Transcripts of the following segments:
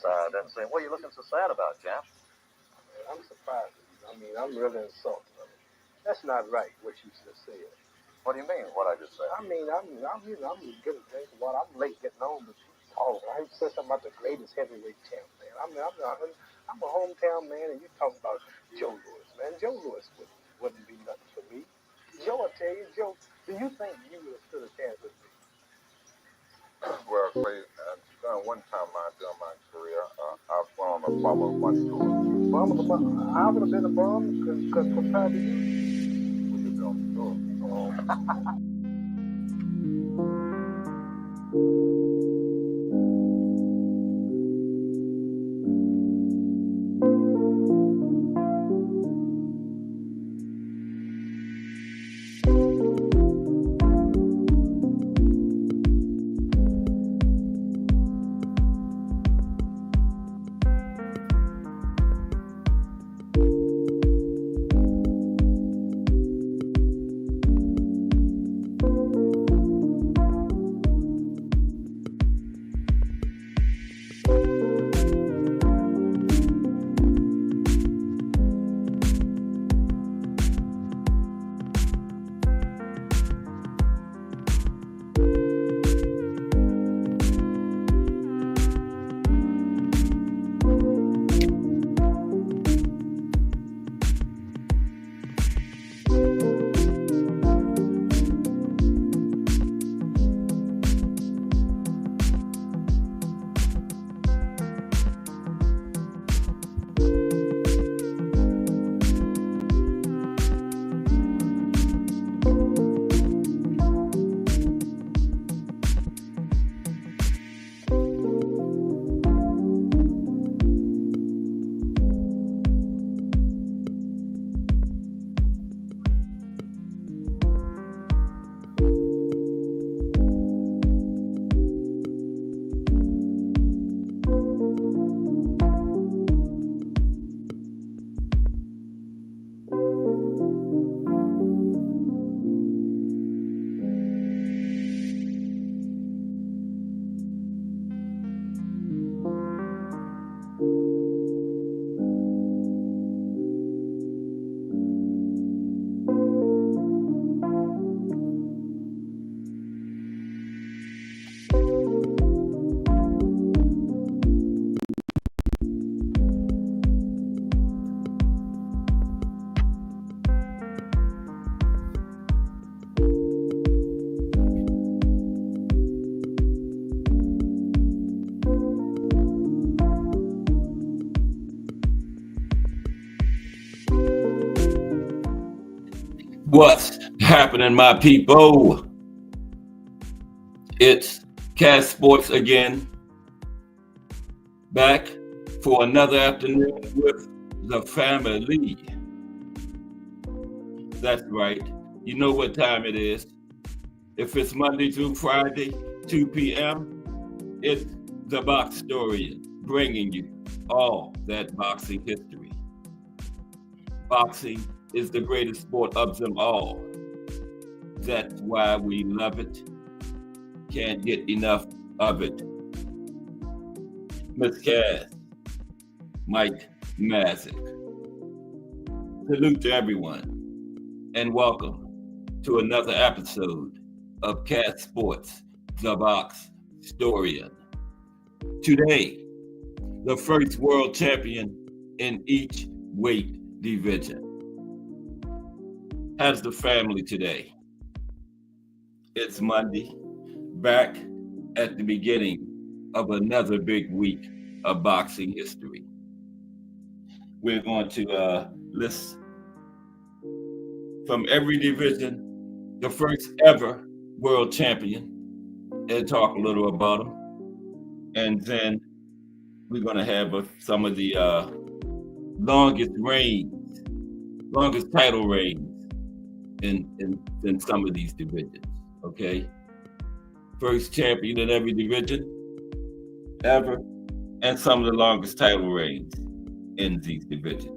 I didn't see him. What are you looking so sad about, Jeff? I'm surprised. I mean, I'm really insulted. That's not right, what you just said. What do you mean, what I just said? I mean, I'm getting a drink of water. I'm late getting home, but you talking. I said something about the greatest heavyweight champ, man. I'm a hometown man, and you talking about Joe Louis, man. Joe Louis wouldn't be nothing for me. Joe, I tell you, Joe, do you think you would have stood a chance with me? Well, Clay, one time during my career, I've gone a bummer once too. I would have been a bum because compared to you. What's happening, my people? It's Cast Sports again, back for another afternoon with the family. That's right. You know what time it is. If it's Monday through Friday, 2 p.m., it's the Box Story, bringing you all that boxing history. Boxing is the greatest sport of them all. That's why we love it. Can't get enough of it. Miss Cass, Mike Mazik. Salute to everyone, and welcome to another episode of Cass Sports, the Box Historian. Today, the first world champion in each weight division has the family today. It's Monday, back at the beginning of another big week of boxing history. We're going to list from every division the first ever world champion and talk a little about them. And then we're going to have some of the longest title reigns in some of these divisions, okay? First champion in every division ever, and some of the longest title reigns in these divisions.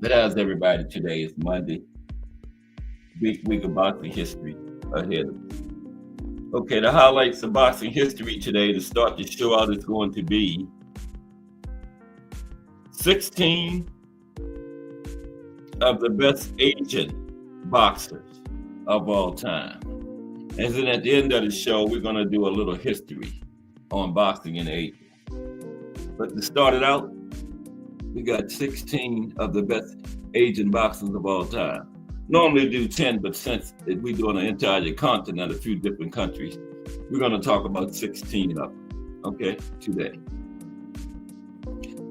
But as everybody, today is Monday, big week of boxing history ahead of us. Okay, the highlights of boxing history today to start the show out is going to be 16 of the best Asian boxers of all time. And then at the end of the show, we're going to do a little history on boxing in Asia. But to start it out, we got 16 of the best Asian boxers of all time. Normally do 10, but since we do on an entire continent, a few different countries, we're going to talk about 16 of them, okay, today.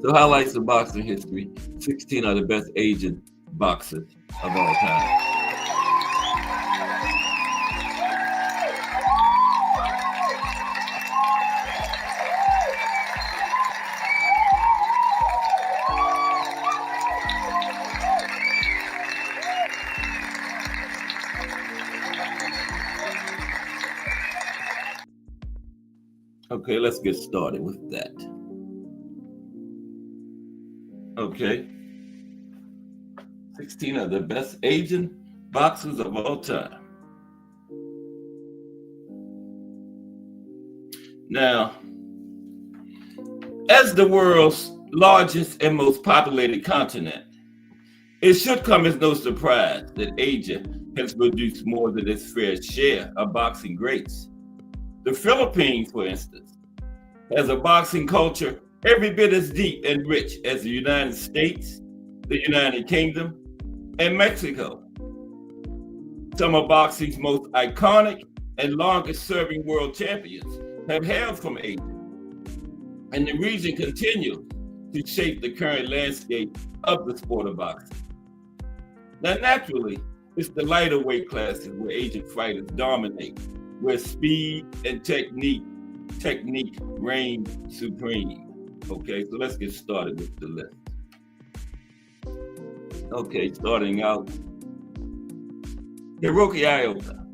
So highlights of boxing history, 16 of the best Asian boxers of all time. Okay, let's get started with that. Okay. 16 of the best Asian boxers of all time. Now, as the world's largest and most populated continent, it should come as no surprise that Asia has produced more than its fair share of boxing greats. The Philippines, for instance, has a boxing culture every bit as deep and rich as the United States, the United Kingdom, and Mexico. Some of boxing's most iconic and longest-serving world champions have hailed from Asia, and the region continues to shape the current landscape of the sport of boxing. Now, naturally, it's the lighter weight classes where Asian fighters dominate, where speed and technique reign supreme. Okay, so let's get started with the list. Okay, starting out, Hiroki Ioka.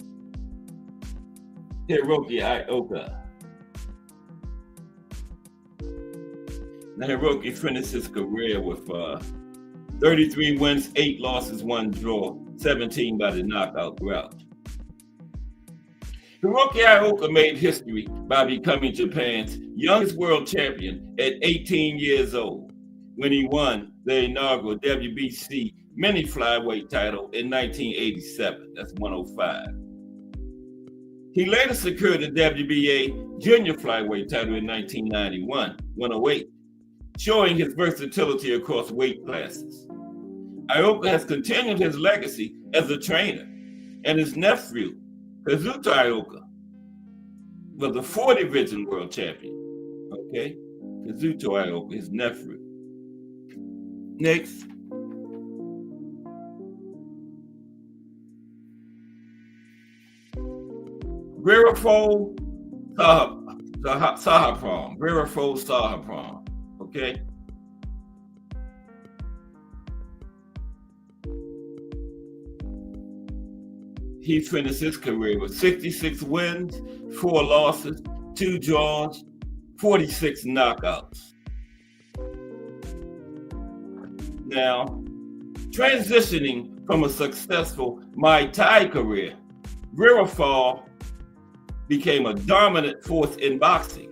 Now, Hiroki finished his career with 33 wins, 8 losses, 1 draw, 17 by the knockout route. Hiroki Ioka made history by becoming Japan's youngest world champion at 18 years old when he won the inaugural WBC mini flyweight title in 1987. That's 105. He later secured the WBA junior flyweight title in 1991, 108, showing his versatility across weight classes. Ioka has continued his legacy as a trainer, and his nephew, Kazuto Ioka, was a 4-division world champion. Okay, Kazuto Ioka, his nephew. Next, Virafol Sahaprom. Okay. He finished his career with 66 wins, 4 losses, 2 draws, 46 knockouts. Now, transitioning from a successful Muay Thai career, Virafol became a dominant force in boxing.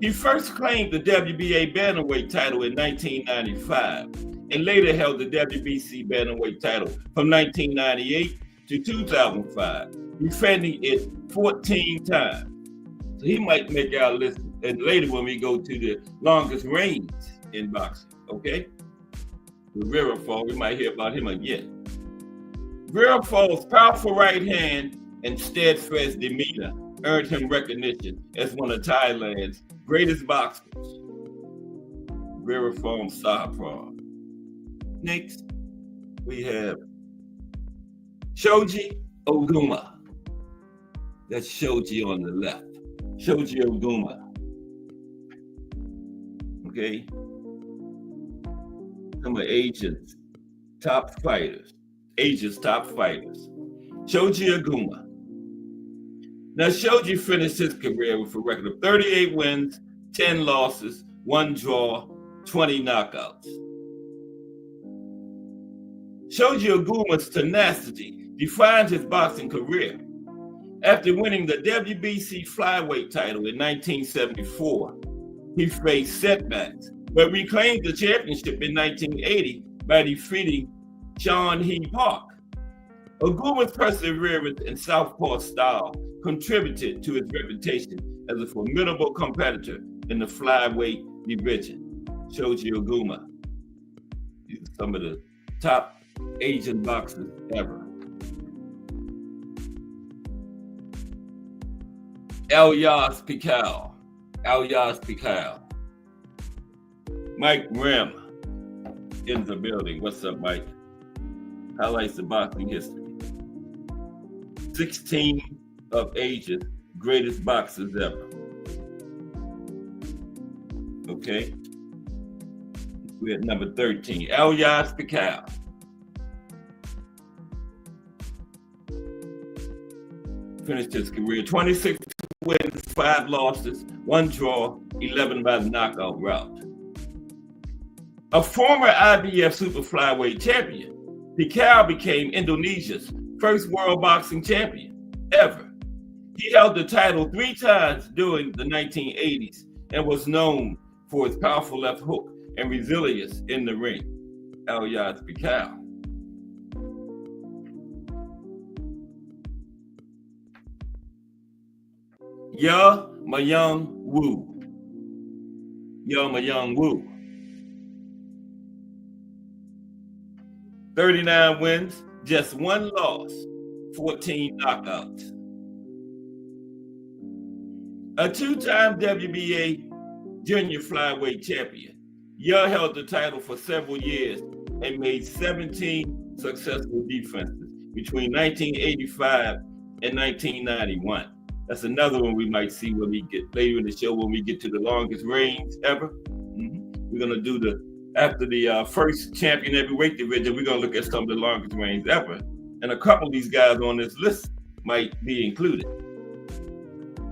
He first claimed the WBA bantamweight title in 1995 and later held the WBC bantamweight title from 1998 to 2005, defending it 14 times. So he might make our list and later when we go to the longest reigns in boxing, okay? The Virafol, we might hear about him again. Virafol's powerful right hand and steadfast demeanor earned him recognition as one of Thailand's greatest boxers. Virafol Sahaprom. Next, we have Shoji Oguma. That's Shoji on the left. Shoji Oguma. Okay. Some of Asia's top fighters. Shoji Oguma. Now, Shoji finished his career with a record of 38 wins, 10 losses, 1 draw, 20 knockouts. Shoji Oguma's tenacity defined his boxing career, After winning the WBC flyweight title in 1974, he faced setbacks, but reclaimed the championship in 1980 by defeating Sean He Park. Oguma's perseverance and southpaw style contributed to his reputation as a formidable competitor in the flyweight division. Shoji Oguma. These are some of the top Asian boxers ever. Elias Pikal. Mike Rim in the building. What's up, Mike? Highlights of boxing history. 16 of Asia's greatest boxers ever. Okay. We're at number 13. Elias Pikal. Finished his career 26 wins, 5 losses, 1 draw, 11 by the knockout route. A former IBF super flyweight champion, Pikal became Indonesia's first world boxing champion ever. He held the title 3 times during the 1980s and was known for his powerful left hook and resilience in the ring. Elias Pikal. Ya Mayung Woo. 39 wins, just 1 loss, 14 knockouts. A 2-time WBA junior flyweight champion, Ya held the title for several years and made 17 successful defenses between 1985 and 1991. That's another one we might see when we get later in the show when we get to the longest reigns ever. We're gonna do after the first champion heavyweight division, we're gonna look at some of the longest reigns ever. And a couple of these guys on this list might be included.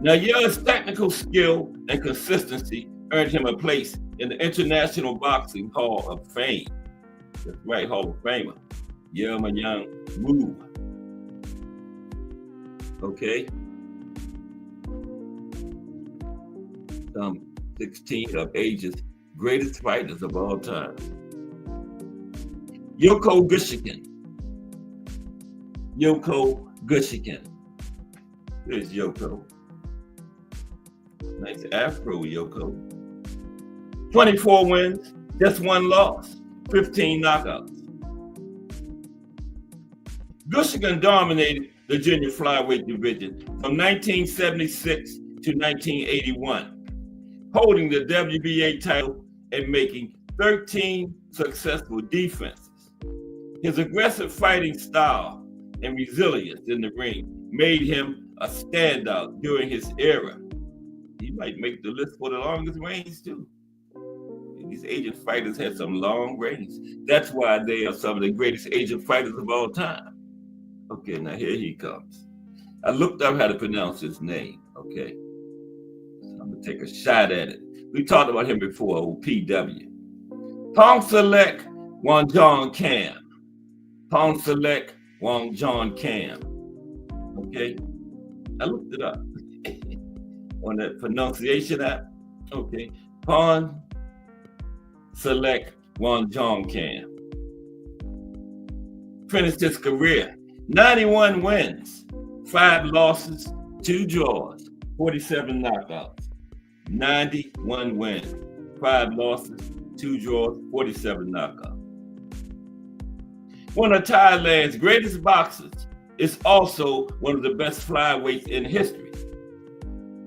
Now, Ya's technical skill and consistency earned him a place in the International Boxing Hall of Fame. That's right, Hall of Famer. Ya Mayung Woo. Okay. 16 of Asia's greatest fighters of all time. Yoko Gushikin. There's Yoko. Nice afro, Yoko. 24 wins, just 1 loss, 15 knockouts. Gushikin dominated the junior flyweight division from 1976 to 1981. Holding the WBA title and making 13 successful defenses. His aggressive fighting style and resilience in the ring made him a standout during his era. He might make the list for the longest reigns too. These Asian fighters had some long reigns. That's why they are some of the greatest Asian fighters of all time. Okay, now here he comes. I looked up how to pronounce his name, okay? I'm gonna take a shot at it. We talked about him before, old PW. Pongsalek Wongjong Cam. Okay? I looked it up on the pronunciation app. Okay. Pongsalek Wongjong Cam. Finished his career 91 wins, 5 losses, 2 draws, 47 knockouts. 91 wins, 5 losses, 2 draws, 47 knockouts. One of Thailand's greatest boxers is also one of the best flyweights in history.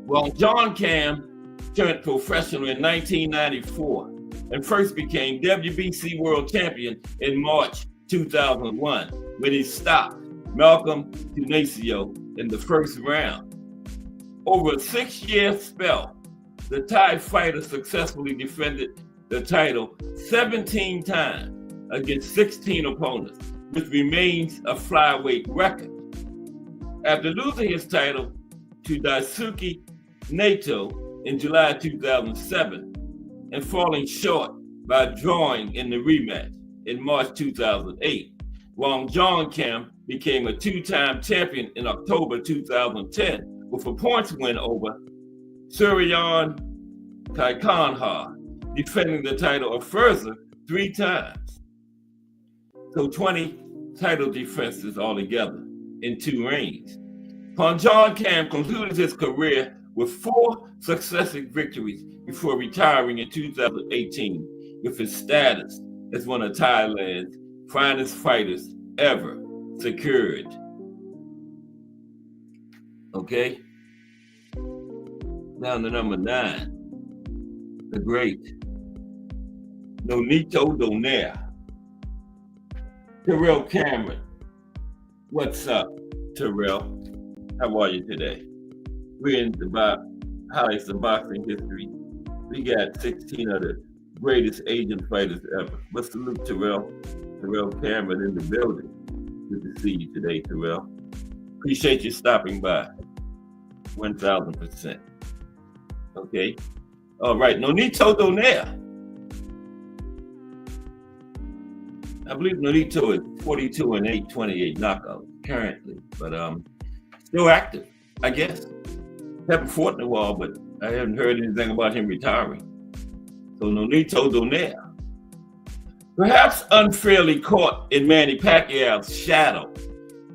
Wongjong Cam turned professional in 1994 and first became WBC world champion in March 2001 when he stopped Malcolm Tunasio in the first round. Over a 6-year spell, the Thai fighter successfully defended the title 17 times against 16 opponents, which remains a flyweight record. After losing his title to Daisuke Naito in July 2007 and falling short by drawing in the rematch in March 2008, Wongjong Cam became a two-time champion in October 2010 with a points win over Suryan Kaikanha, defending the title of Furza 3 times. So 20 title defenses altogether in 2 reigns. Panjan Kam concluded his career with 4 successive victories before retiring in 2018 with his status as one of Thailand's finest fighters ever secured. Okay? Down to number 9. The great Nonito Donaire. Terrell Cameron. What's up, Terrell? How are you today? We're in the highlights of boxing history. We got 16 of the greatest Asian fighters ever. But salute Terrell Cameron in the building. Good to see you today, Terrell. Appreciate you stopping by. 1000%. Okay. All right. Nonito Donaire. I believe Nonito is 42-8, 28 knockouts currently, but still active, I guess. Haven't fought in a while, but I haven't heard anything about him retiring. So Nonito Donaire. Perhaps unfairly caught in Manny Pacquiao's shadow,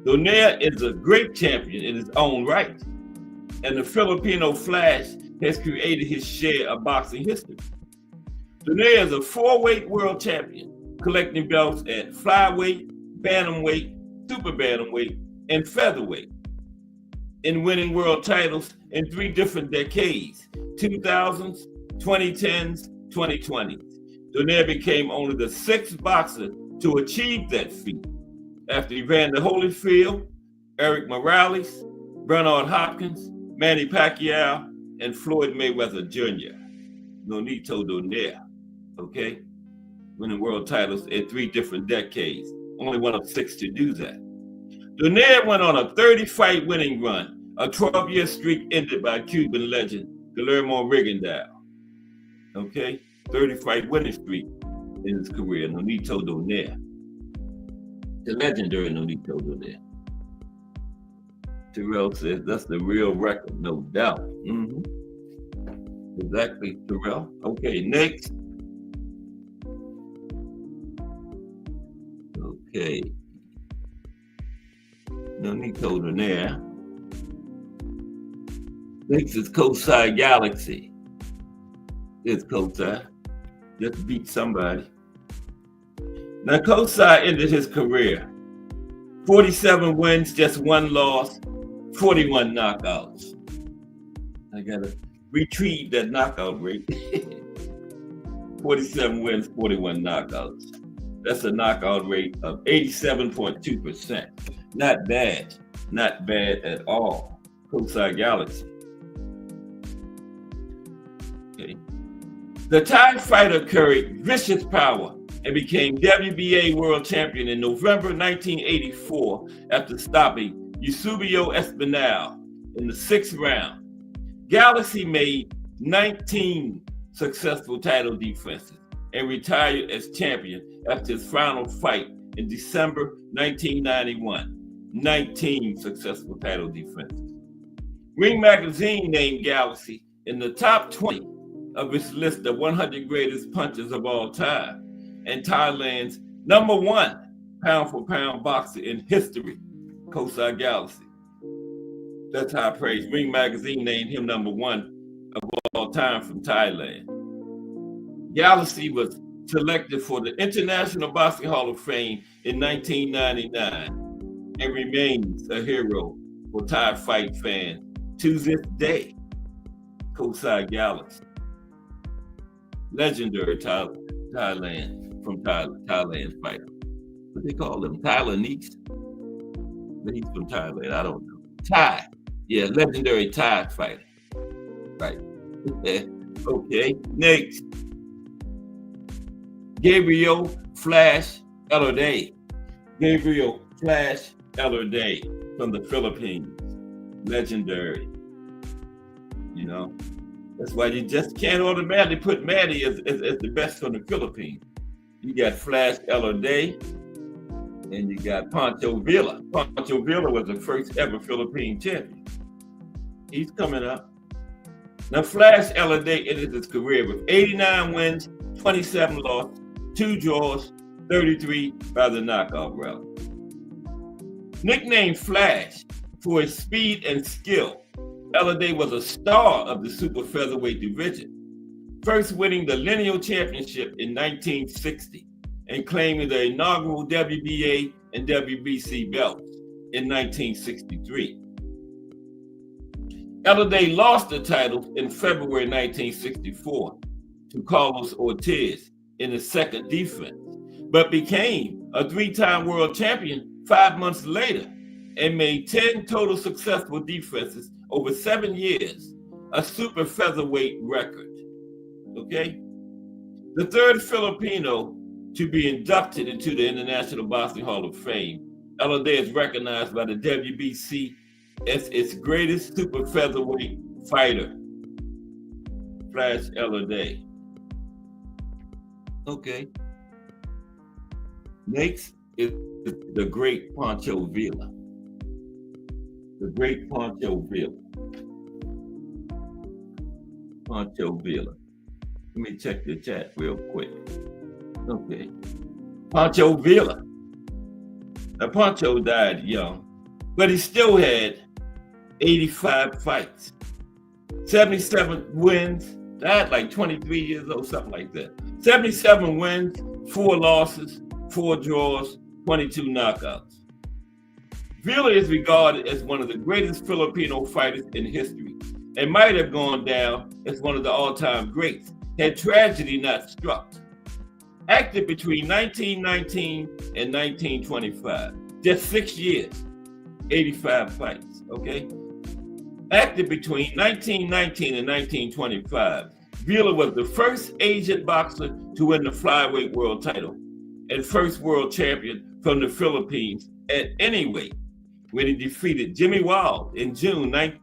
Donaire is a great champion in his own right, and the Filipino Flash has created his share of boxing history. Donaire is a 4-weight world champion, collecting belts at flyweight, bantamweight, super bantamweight, and featherweight, and winning world titles in 3 different decades, 2000s, 2010s, 2020s. Donaire became only the 6th boxer to achieve that feat after Evander Holyfield, Eric Morales, Bernard Hopkins, Manny Pacquiao, and Floyd Mayweather Jr. Nonito Donaire, okay? Winning world titles in 3 different decades. Only one of 6 to do that. Donaire went on a 30-fight winning run. A 12-year streak ended by Cuban legend Guillermo Rigondeaux. Okay? 30-fight winning streak in his career. Nonito Donaire. The legendary Nonito Donaire. Terrell says that's the real record, no doubt. Mm-hmm. Exactly, Terrell. Okay, next. Okay. Nonito Donaire. Next is Kosai Galaxy. It's Kosai. Just beat somebody. Now Kosai ended his career. 47 wins, just 1 loss, 41 knockouts. I gotta retrieve that knockout rate. 47 wins, 41 knockouts. That's a knockout rate of 87.2%. Not bad. Not bad at all. Kosai Galaxy. Okay. The Thai fighter carried vicious power and became WBA world champion in November 1984 after stopping Eusebio Espinal in the 6th round. Galaxy made 19 successful title defenses and retired as champion after his final fight in December 1991. 19 successful title defenses. Ring Magazine named Galaxy in the top 20 of its list of 100 greatest punchers of all time, and Thailand's #1 pound-for-pound boxer in history, Kosai Galaxy. That's high praise. Ring Magazine named him #1 of all time from Thailand. Galaxy was selected for the International Boxing Hall of Fame in 1999 and remains a hero for Thai fight fans to this day. Kosai Galaxy. Legendary Thailand fighter. What they call them? Thailandese? But he's from Thailand. I don't know. Thai. Yeah, legendary Thai fighter. Right. Okay. Next. Gabriel Flash Elorday. Gabriel Flash Elorday from the Philippines. Legendary. You know, that's why you just can't automatically put Manny as the best from the Philippines. You got Flash Elorday, And you got Pancho Villa. Pancho Villa was the first ever Philippine champion. He's coming up. Now, Flash Eladay ended his career with 89 wins, 27 losses, 2 draws, 33 by the knockout route. Nicknamed Flash for his speed and skill, Eladay was a star of the super featherweight division, first winning the lineal championship in 1960 and claiming the inaugural WBA and WBC belts in 1963. Eladay lost the title in February 1964 to Carlos Ortiz in the second defense, but became a 3-time world champion 5 months later and made 10 total successful defenses over 7 years, a super featherweight record. Okay? The third Filipino to be inducted into the International Boxing Hall of Fame, Eladay is recognized by the WBC as its greatest super featherweight fighter, Flash Eladay. Okay. Next is the great Pancho Villa. The great Pancho Villa. Pancho Villa. Let me check the chat real quick. Okay. Pancho Villa. Now, Pancho died young, but he still had 85 fights, 77 wins, died like 23 years old, something like that. 77 wins, 4 losses, 4 draws, 22 knockouts. Villa is regarded as one of the greatest Filipino fighters in history and might have gone down as one of the all-time greats had tragedy not struck. Active between 1919 and 1925, just 6 years, 85 fights, okay? Active between 1919 and 1925, Villa was the first Asian boxer to win the flyweight world title and first world champion from the Philippines at any weight when he defeated Jimmy Wild in June 19.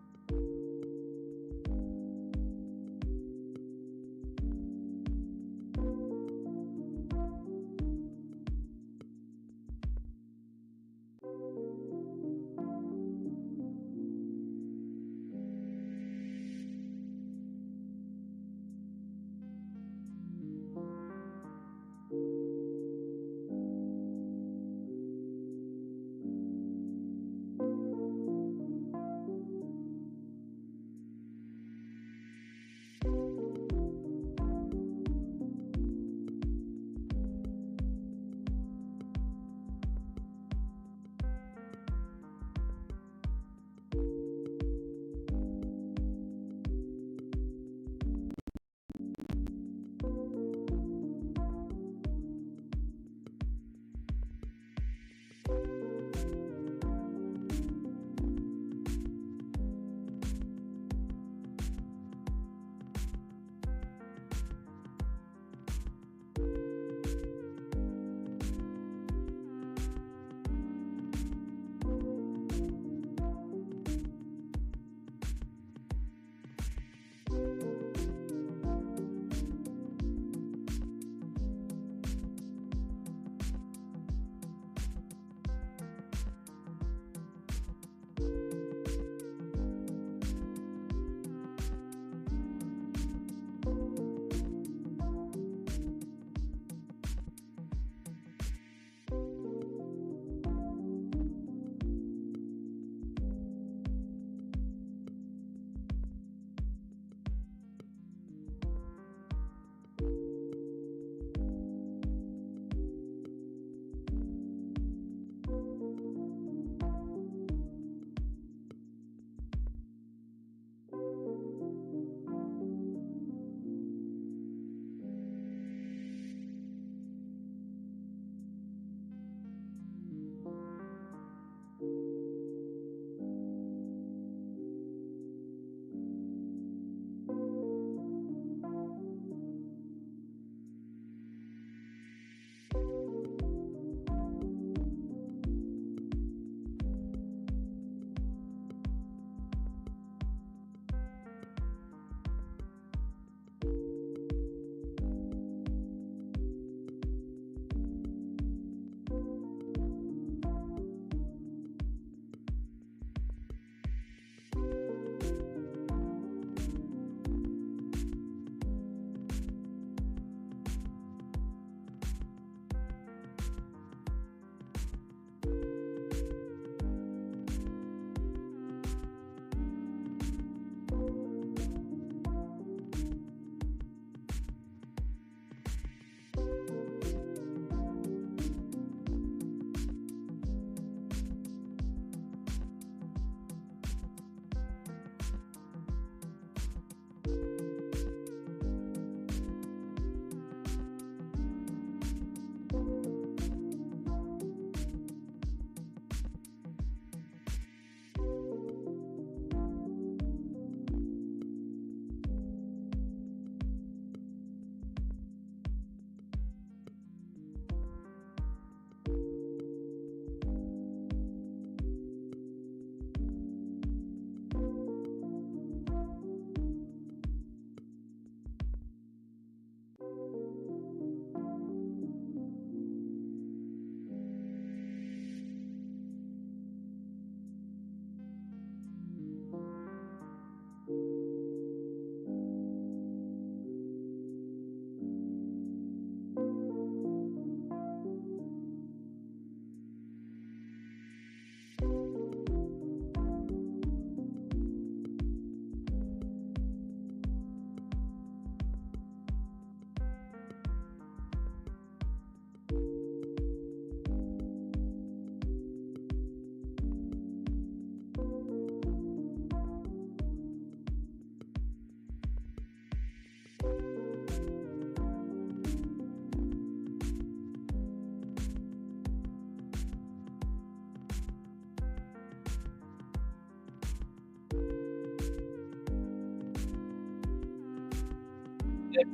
Okay.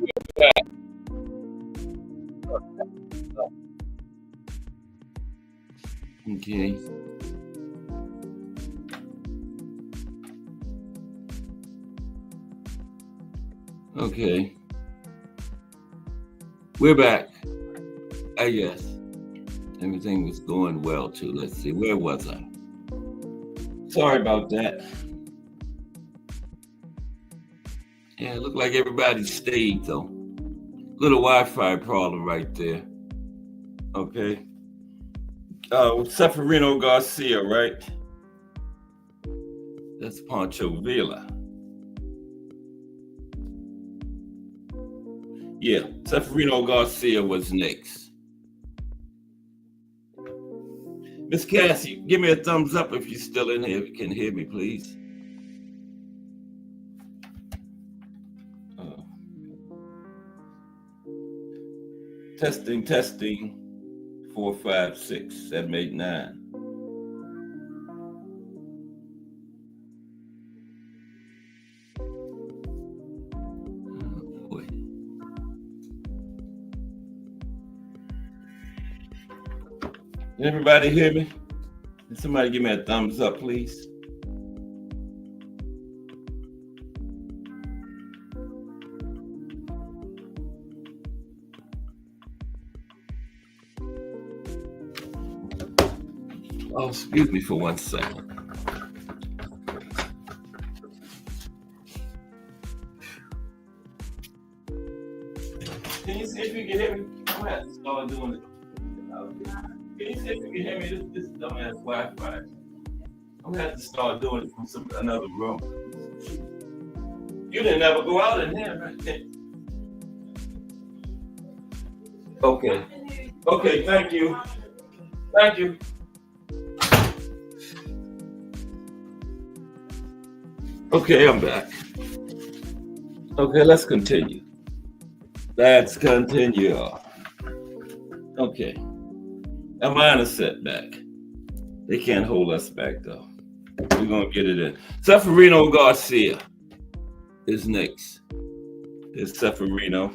Okay. We're back. Yes. Everything was going well too. Let's see. Where was I? Sorry about that. Yeah, it looked like everybody stayed though. Little Wi-Fi problem right there. Okay. Seferino Garcia, right? That's Pancho Villa. Yeah, Seferino Garcia was next. Miss Cassie, give me a thumbs up if you're still in here. If you can hear me, please. Testing. 4, 5, 6, 7, 8, 9. Oh, boy. Can everybody hear me? Can somebody give me a thumbs up, please? Oh, excuse me for 1 second. Can you see if you can hear me? I'm gonna have to start doing it. Can you see if you can hear me? This dumbass Wi-Fi. I'm gonna have to start doing it from another room. You didn't ever go out in there, right? Okay. Okay, thank you. Thank you. Okay, I'm back. Okay, let's continue. Okay. A minor setback. They can't hold us back though. We're gonna get it in. Seferino Garcia is next. It's Seferino.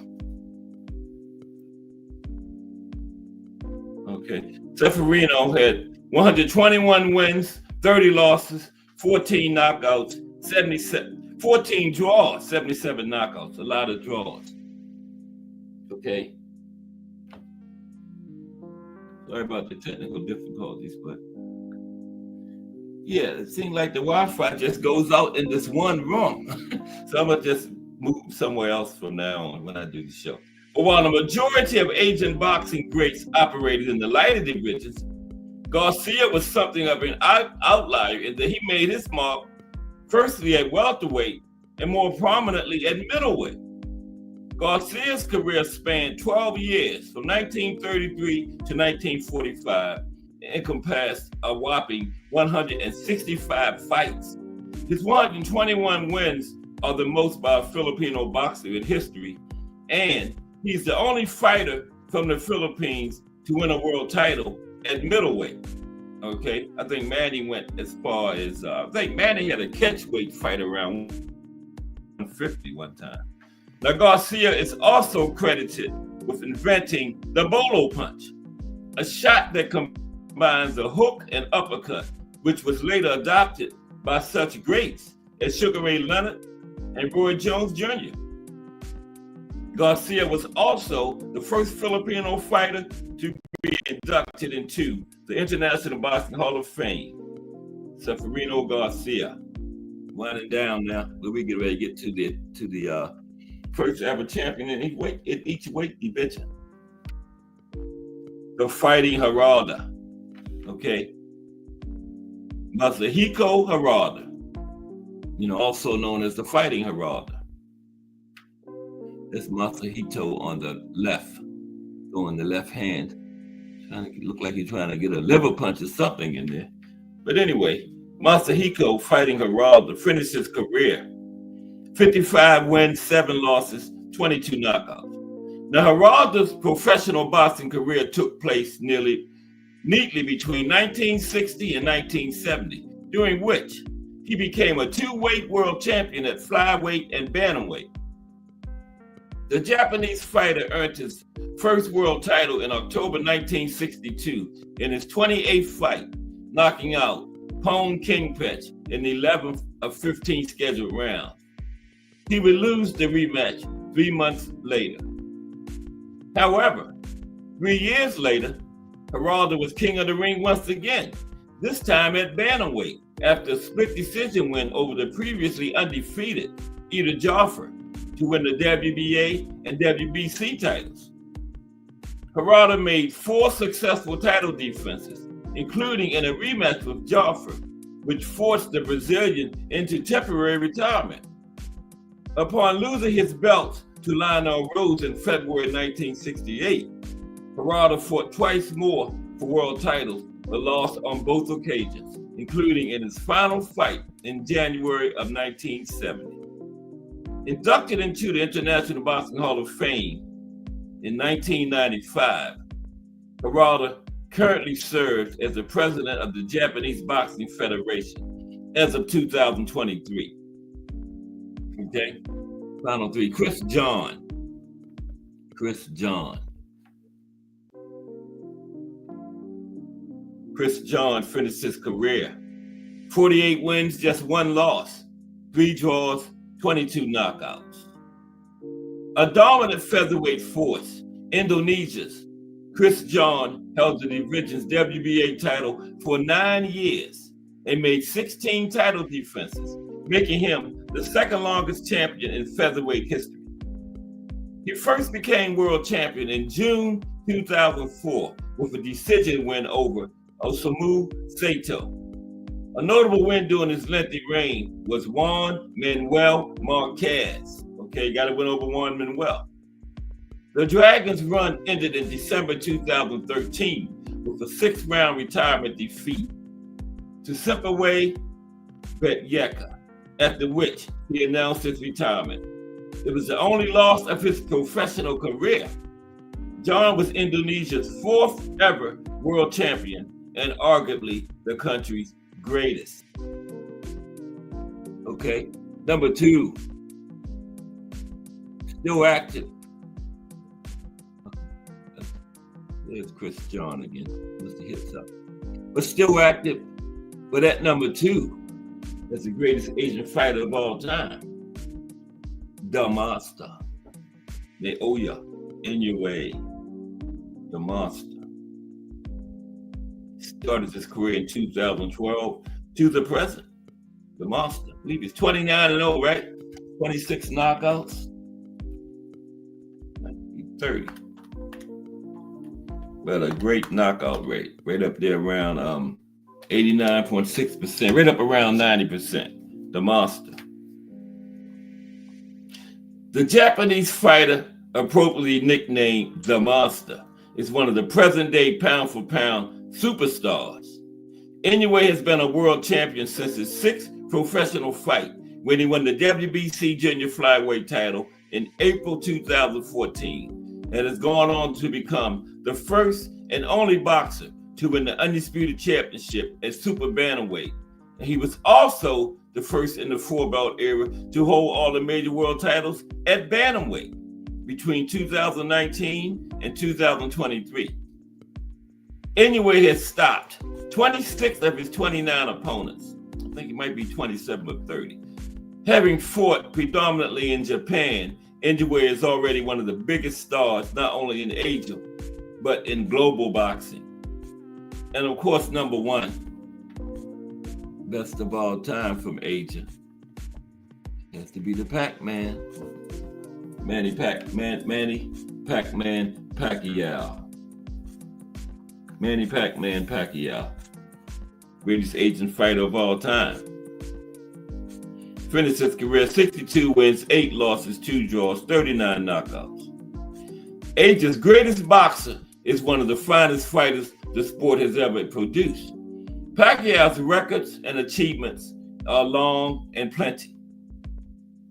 Okay. Seferino had 121 wins, 30 losses, 14 knockouts, 14 draws, 77 knockouts, a lot of draws. Okay. Sorry about the technical difficulties, but yeah, it seems like the Wi-Fi just goes out in this one room. So I'm gonna just move somewhere else from now on when I do the show. But while the majority of Asian boxing greats operated in the lighter divisions, Garcia was something of an outlier in that he made his mark firstly at welterweight and more prominently at middleweight. Garcia's career spanned 12 years, from 1933 to 1945, and encompassed a whopping 165 fights. His 121 wins are the most by a Filipino boxer in history, and he's the only fighter from the Philippines to win a world title at middleweight. Okay, I think Manny went as far as, I think Manny had a catchweight fight around 150 one time. Now, Garcia is also credited with inventing the bolo punch, a shot that combines a hook and uppercut, which was later adopted by such greats as Sugar Ray Leonard and Roy Jones Jr. Garcia was also the first Filipino fighter to be inducted into the International Boxing Hall of Fame. Seferino Garcia, winding down now, where we get ready to get to the first ever champion in each weight division. The Fighting Geraldo. Okay. Masahiko Geraldo, also known as the Fighting Geraldo. That's Masahito on the left, on the left hand. Trying to look like he's trying to get a liver punch or something in there. But anyway, Masahiko Fighting Geraldo finished his career 55 wins, 7 losses, 22 knockouts. Now, Geraldo's professional boxing career took place neatly between 1960 and 1970, during which he became a 2-weight world champion at flyweight and bantamweight. The Japanese fighter earned his first world title in October 1962 in his 28th fight, knocking out Pong Kingpech in the 11th of 15 scheduled rounds. He would lose the rematch 3 months later. However, 3 years later, Geraldo was king of the ring once again, this time at bantamweight, after a split decision win over the previously undefeated Ida Joffre to win the WBA and WBC titles. Geraldo made 4 successful title defenses, including in a rematch with Joffre, which forced the Brazilian into temporary retirement. Upon losing his belt to Lionel Rose in February 1968, Geraldo fought twice more for world titles, but lost on both occasions, including in his final fight in January of 1970. Inducted into the International Boxing Hall of Fame in 1995, Geraldo currently serves as the president of the Japanese Boxing Federation as of 2023. Okay, final 3. Chris John. Chris John finished his career 48 wins, just 1 loss, 3 draws, 22 knockouts. A dominant featherweight force, Indonesia's Chris John held the division's WBA title for 9 years and made 16 title defenses, making him the second longest champion in featherweight history. He first became world champion in June 2004 with a decision win over Osamu Sato. A notable win during his lengthy reign was Juan Manuel Marquez. Okay, got to win over Juan Manuel. The Dragons' run ended in December 2013 with a 6-round retirement defeat to Simpaway Betyeka, after which he announced his retirement. It was the only loss of his professional career. John was Indonesia's 4th ever world champion and arguably the country's greatest. Okay, number 2, still active. There's Chris John again. Must have hit something. But still active. But at number 2, that's the greatest Asian fighter of all time, the Monster, Naoya Inoue, the Monster. Started his career in 2012 to the present. The Monster. I believe he's 29-0, right? 26 knockouts. 30. But a great knockout rate, right up there around 89.6%, right up around 90%. The Monster. The Japanese fighter, appropriately nicknamed the Monster, is one of the present-day pound-for-pound superstars. Inoue has been a world champion since his 6th professional fight, when he won the WBC junior flyweight title in April 2014, and has gone on to become the first and only boxer to win the undisputed championship at super bantamweight. And he was also the first in the 4-belt era to hold all the major world titles at bantamweight between 2019 and 2023. Inoue has stopped 26 of his 29 opponents. I think it might be 27 or 30. Having fought predominantly in Japan, Inoue is already one of the biggest stars, not only in Asia, but in global boxing. And of course, number 1, best of all time from Asia, has to be the Pac-Man, Manny Pac-Man Pacquiao. Manny Pac-Man Pacquiao, greatest Asian fighter of all time. Finished his career 62 wins, 8 losses, 2 draws, 39 knockouts. Asia's greatest boxer is one of the finest fighters the sport has ever produced. Pacquiao's records and achievements are long and plenty.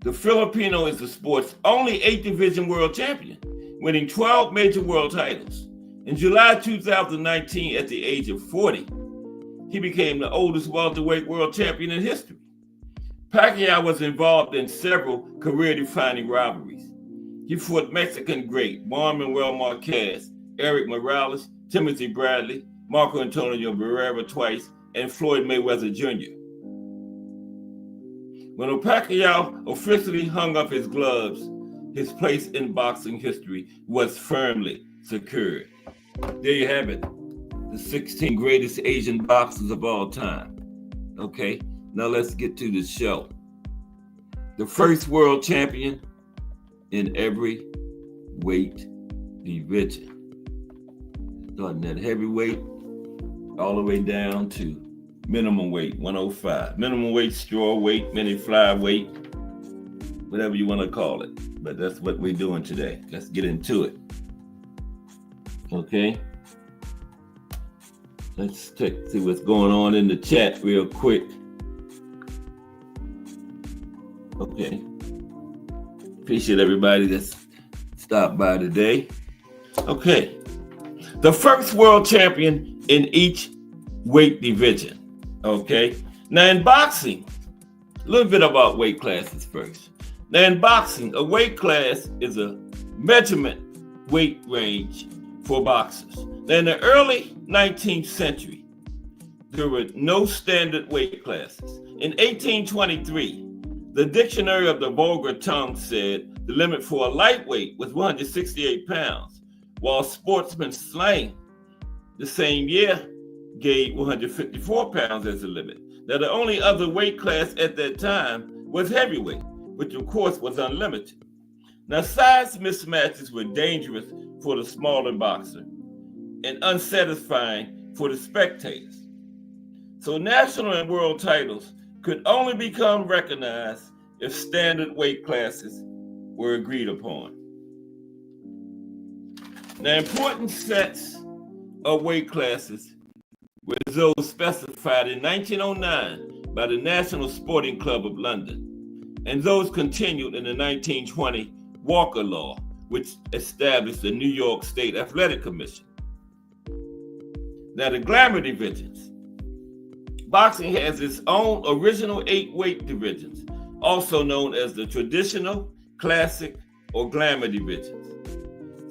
The Filipino is the sport's only 8-division world champion, winning 12 major world titles. In July 2019, at the age of 40, he became the oldest welterweight world champion in history. Pacquiao was involved in several career-defining rivalries. He fought Mexican great Juan Manuel Marquez, Eric Morales, Timothy Bradley, Marco Antonio Barrera twice, and Floyd Mayweather Jr. When Pacquiao officially hung up his gloves, his place in boxing history was firmly secured. There you have it, the 16 greatest Asian boxers of all time. Okay, now let's get to the show. The first world champion in every weight division. Starting at heavyweight, all the way down to minimum weight, 105. Minimum weight, straw weight, mini flyweight, whatever you want to call it. But that's what we're doing today. Let's get into it. Okay. Let's see what's going on in the chat real quick. Okay. Appreciate everybody that's stopped by today. Okay. The first world champion in each weight division. Okay. Now in boxing, a little bit about weight classes first. Now in boxing, a weight class is a measurement weight range for boxers. Now in the early 19th century, there were no standard weight classes. In 1823, the Dictionary of the Vulgar Tongue said the limit for a lightweight was 168 pounds, while Sportsman's Slang the same year gave 154 pounds as the limit. Now, the only other weight class at that time was heavyweight, which of course was unlimited. Now, size mismatches were dangerous for the smaller boxer and unsatisfying for the spectators. So national and world titles could only become recognized if standard weight classes were agreed upon. Now, important sets of weight classes were those specified in 1909 by the National Sporting Club of London, and those continued in the 1920 Walker Law, which established the New York State Athletic Commission. Now, the glamour divisions. Boxing has its own original 8 weight divisions, also known as the traditional, classic, or glamour divisions.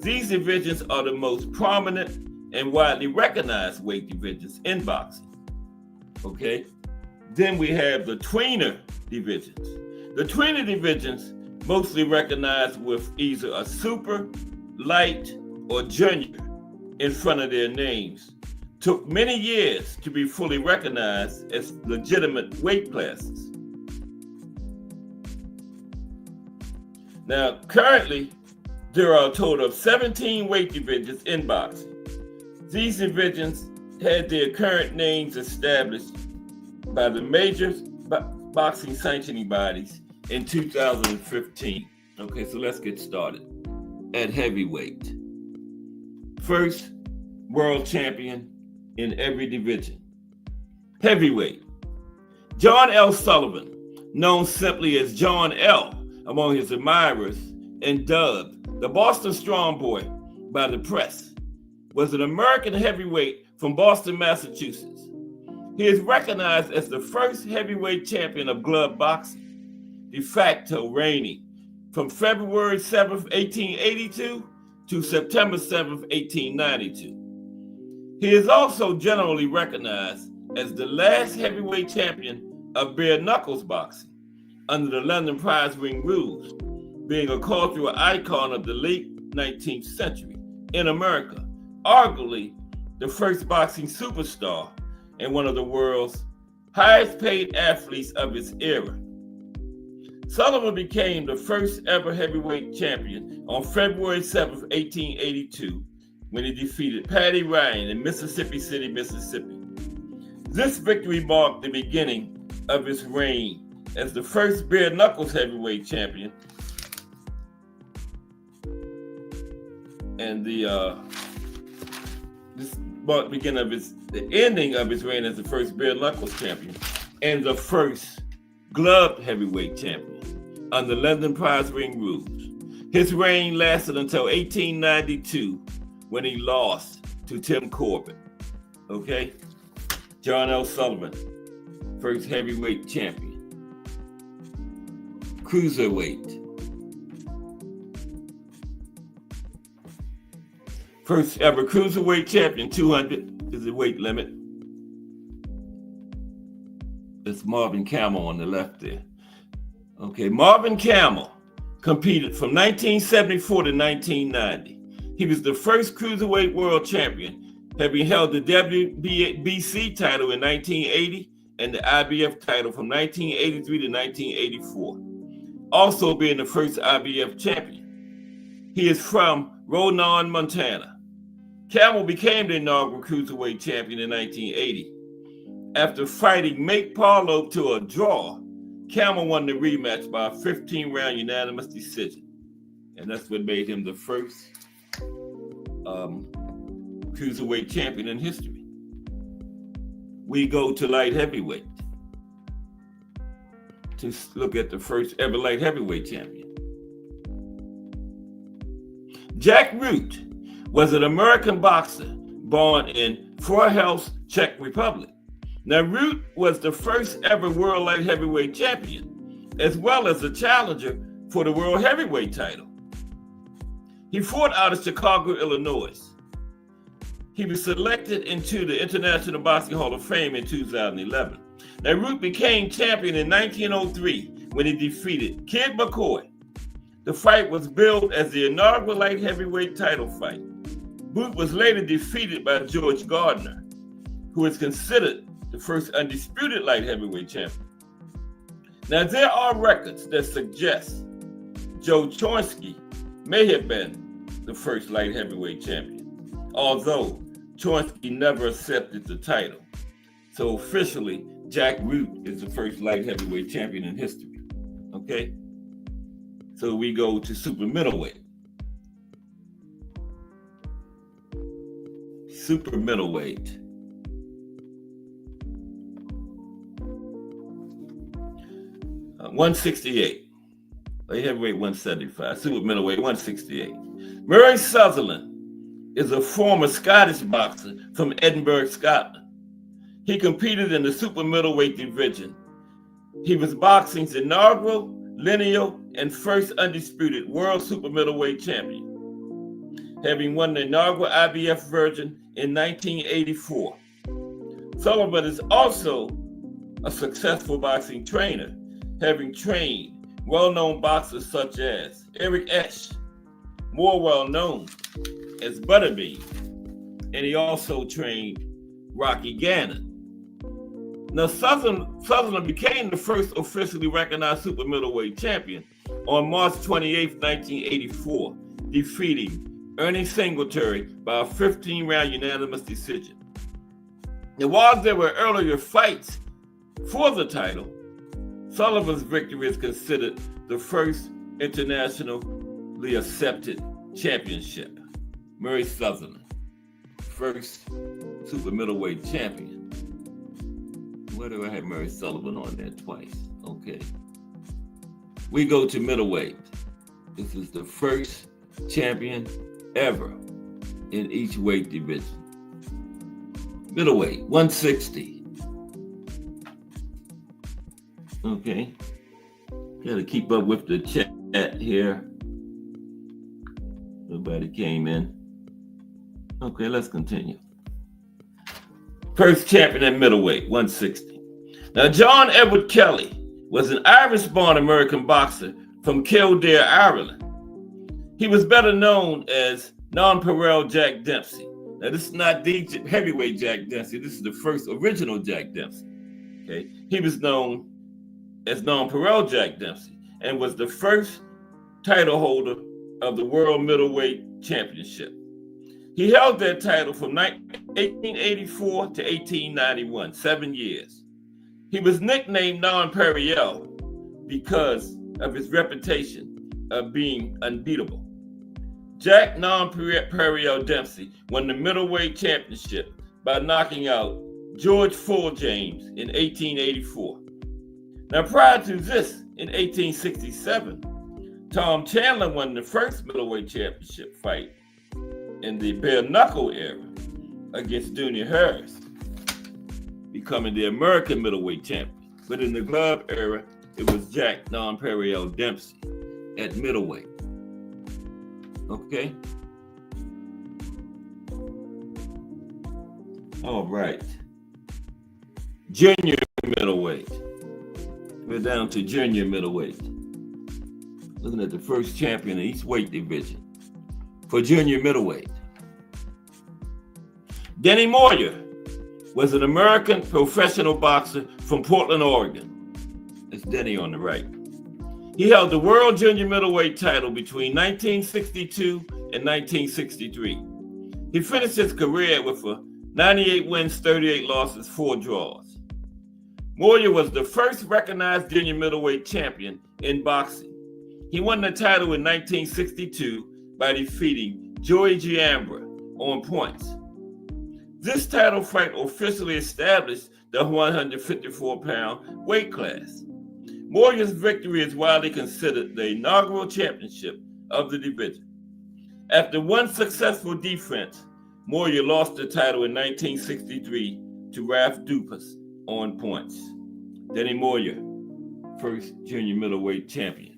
These divisions are the most prominent and widely recognized weight divisions in boxing. Okay? Then we have the tweener divisions. The tweener divisions, mostly recognized with either a super, light, or junior in front of their names, took many years to be fully recognized as legitimate weight classes. Now, currently, there are a total of 17 weight divisions in boxing. These divisions had their current names established by the major boxing sanctioning bodies in 2015. Okay, so let's get started. At heavyweight, first world champion in every division. Heavyweight, John L. Sullivan, known simply as John L. among his admirers and dubbed the Boston Strong Boy by the press, was an American heavyweight from Boston, Massachusetts. He is recognized as the first heavyweight champion of glove boxing, de facto reigning from February 7th, 1882 to September 7th, 1892. He is also generally recognized as the last heavyweight champion of bare knuckles boxing under the London prize ring rules, being a cultural icon of the late 19th century in America, arguably the first boxing superstar and one of the world's highest paid athletes of his era. Sullivan became the first ever heavyweight champion on February 7th, 1882, when he defeated Paddy Ryan in Mississippi City, Mississippi. This victory marked the beginning of his reign as the first bare knuckles heavyweight champion, and this marked the beginning of the ending of his reign as the first bare knuckles champion and the first gloved heavyweight champion under London prize ring rules. His reign lasted until 1892, when he lost to Tim Corbett. Okay? John L. Sullivan, first heavyweight champion. Cruiserweight. First ever cruiserweight champion, 200 is the weight limit. It's Marvin Camel on the left there. Okay, Marvin Camel competed from 1974 to 1990. He was the first cruiserweight world champion, having held the WBC title in 1980 and the IBF title from 1983 to 1984. Also being the first IBF champion. He is from Ronan, Montana. Camel became the inaugural cruiserweight champion in 1980. After fighting Mike Parlow to a draw, Camel won the rematch by a 15-round unanimous decision. And that's what made him the first cruiserweight champion in history. We go to light heavyweight to look at the first ever light heavyweight champion. Jack Root was an American boxer born in Forhelst, Czech Republic. Now, Root was the first ever world light heavyweight champion, as well as a challenger for the world heavyweight title. He fought out of Chicago, Illinois. He was selected into the International Boxing Hall of Fame in 2011. Now, Root became champion in 1903 when he defeated Kid McCoy. The fight was billed as the inaugural light heavyweight title fight. Root was later defeated by George Gardner, who is considered the first undisputed light heavyweight champion. Now, there are records that suggest Joe Chomsky may have been the first light heavyweight champion, although Chomsky never accepted the title. So officially, Jack Root is the first light heavyweight champion in history. Okay? So we go to super middleweight. Super middleweight. Uh, 168. Light heavyweight 175. Super middleweight 168. Murray Sutherland is a former Scottish boxer from Edinburgh, Scotland. He competed in the super middleweight division. He was boxing's inaugural, lineal, and first undisputed world super middleweight champion, having won the inaugural IBF version in 1984. Sullivan is also a successful boxing trainer, having trained well-known boxers such as Eric Esch, more well-known as Butterbean, and he also trained Rocky Gannon. Now, Sutherland became the first officially recognized super middleweight champion on March 28, 1984, defeating Ernie Singletary by a 15-round unanimous decision. Now, while there were earlier fights for the title, Sullivan's victory is considered the first internationally accepted championship. Murray Sutherland, first super middleweight champion. Where do I have Murray Sullivan on there twice? Okay. We go to middleweight. This is the first champion ever in each weight division. Middleweight, 160. Okay. Got to keep up with the chat here. Nobody came in. Okay, let's continue. First champion at middleweight, 160. Now, John Edward Kelly was an Irish-born American boxer from Kildare, Ireland. He was better known as Nonpareil Jack Dempsey. Now, this is not the heavyweight Jack Dempsey. This is the first original Jack Dempsey. Okay, he was known as Nonpareil Jack Dempsey and was the first title holder of the World Middleweight Championship. He held that title from 1884 to 1891, 7 years. He was nicknamed Nonpareil because of his reputation of being unbeatable. Jack Nonpareil Dempsey won the middleweight championship by knocking out George Full James in 1884. Now, prior to this, in 1867, Tom Chandler won the first middleweight championship fight in the bare knuckle era against Junior Harris, becoming the American middleweight champion. But in the glove era, it was Jack Nonpareil Dempsey at middleweight. Okay. All right. Junior middleweight. We're down to junior middleweight. Looking at the first champion in each weight division. For junior middleweight, Denny Moyer was an American professional boxer from Portland, Oregon. That's Denny on the right. He held the world junior middleweight title between 1962 and 1963. He finished his career with 98 wins, 38 losses, 4 draws. Moyer was the first recognized junior middleweight champion in boxing. He won the title in 1962 by defeating Joey Giambra on points. This title fight officially established the 154-pound weight class. Moyer's victory is widely considered the inaugural championship of the division. After one successful defense, Moyer lost the title in 1963 to Ralph Dupas on points. Denny Moyer, first junior middleweight champion.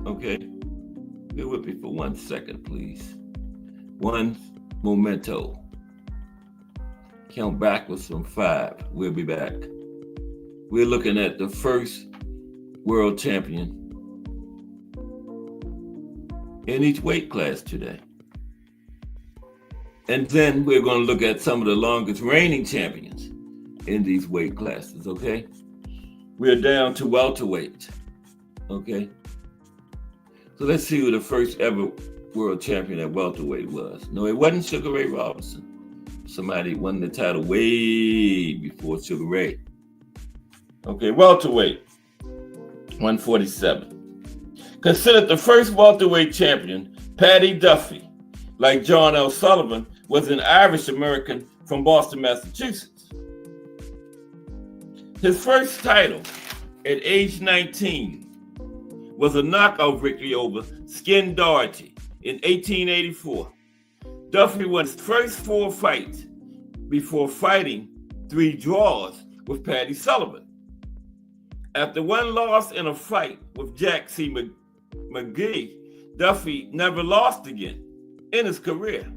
Okay, bear with me for 1 second, please. One memento. Count backwards from 5. We'll be back. We're looking at the first world champion in each weight class today. And then we're going to look at some of the longest reigning champions in these weight classes, okay? We're down to welterweight, okay? So let's see who the first ever world champion at welterweight was. No, it wasn't Sugar Ray Robinson. Somebody won the title way before Sugar Ray. Okay, welterweight, 147. Considered the first welterweight champion, Paddy Duffy, like John L. Sullivan, was an Irish American from Boston, Massachusetts. His first title at age 19 was a knockout victory over Skin Doherty in 1884. Duffy won his first 4 fights before fighting 3 draws with Paddy Sullivan. After one loss in a fight with Jack C. McGee, Duffy never lost again in his career.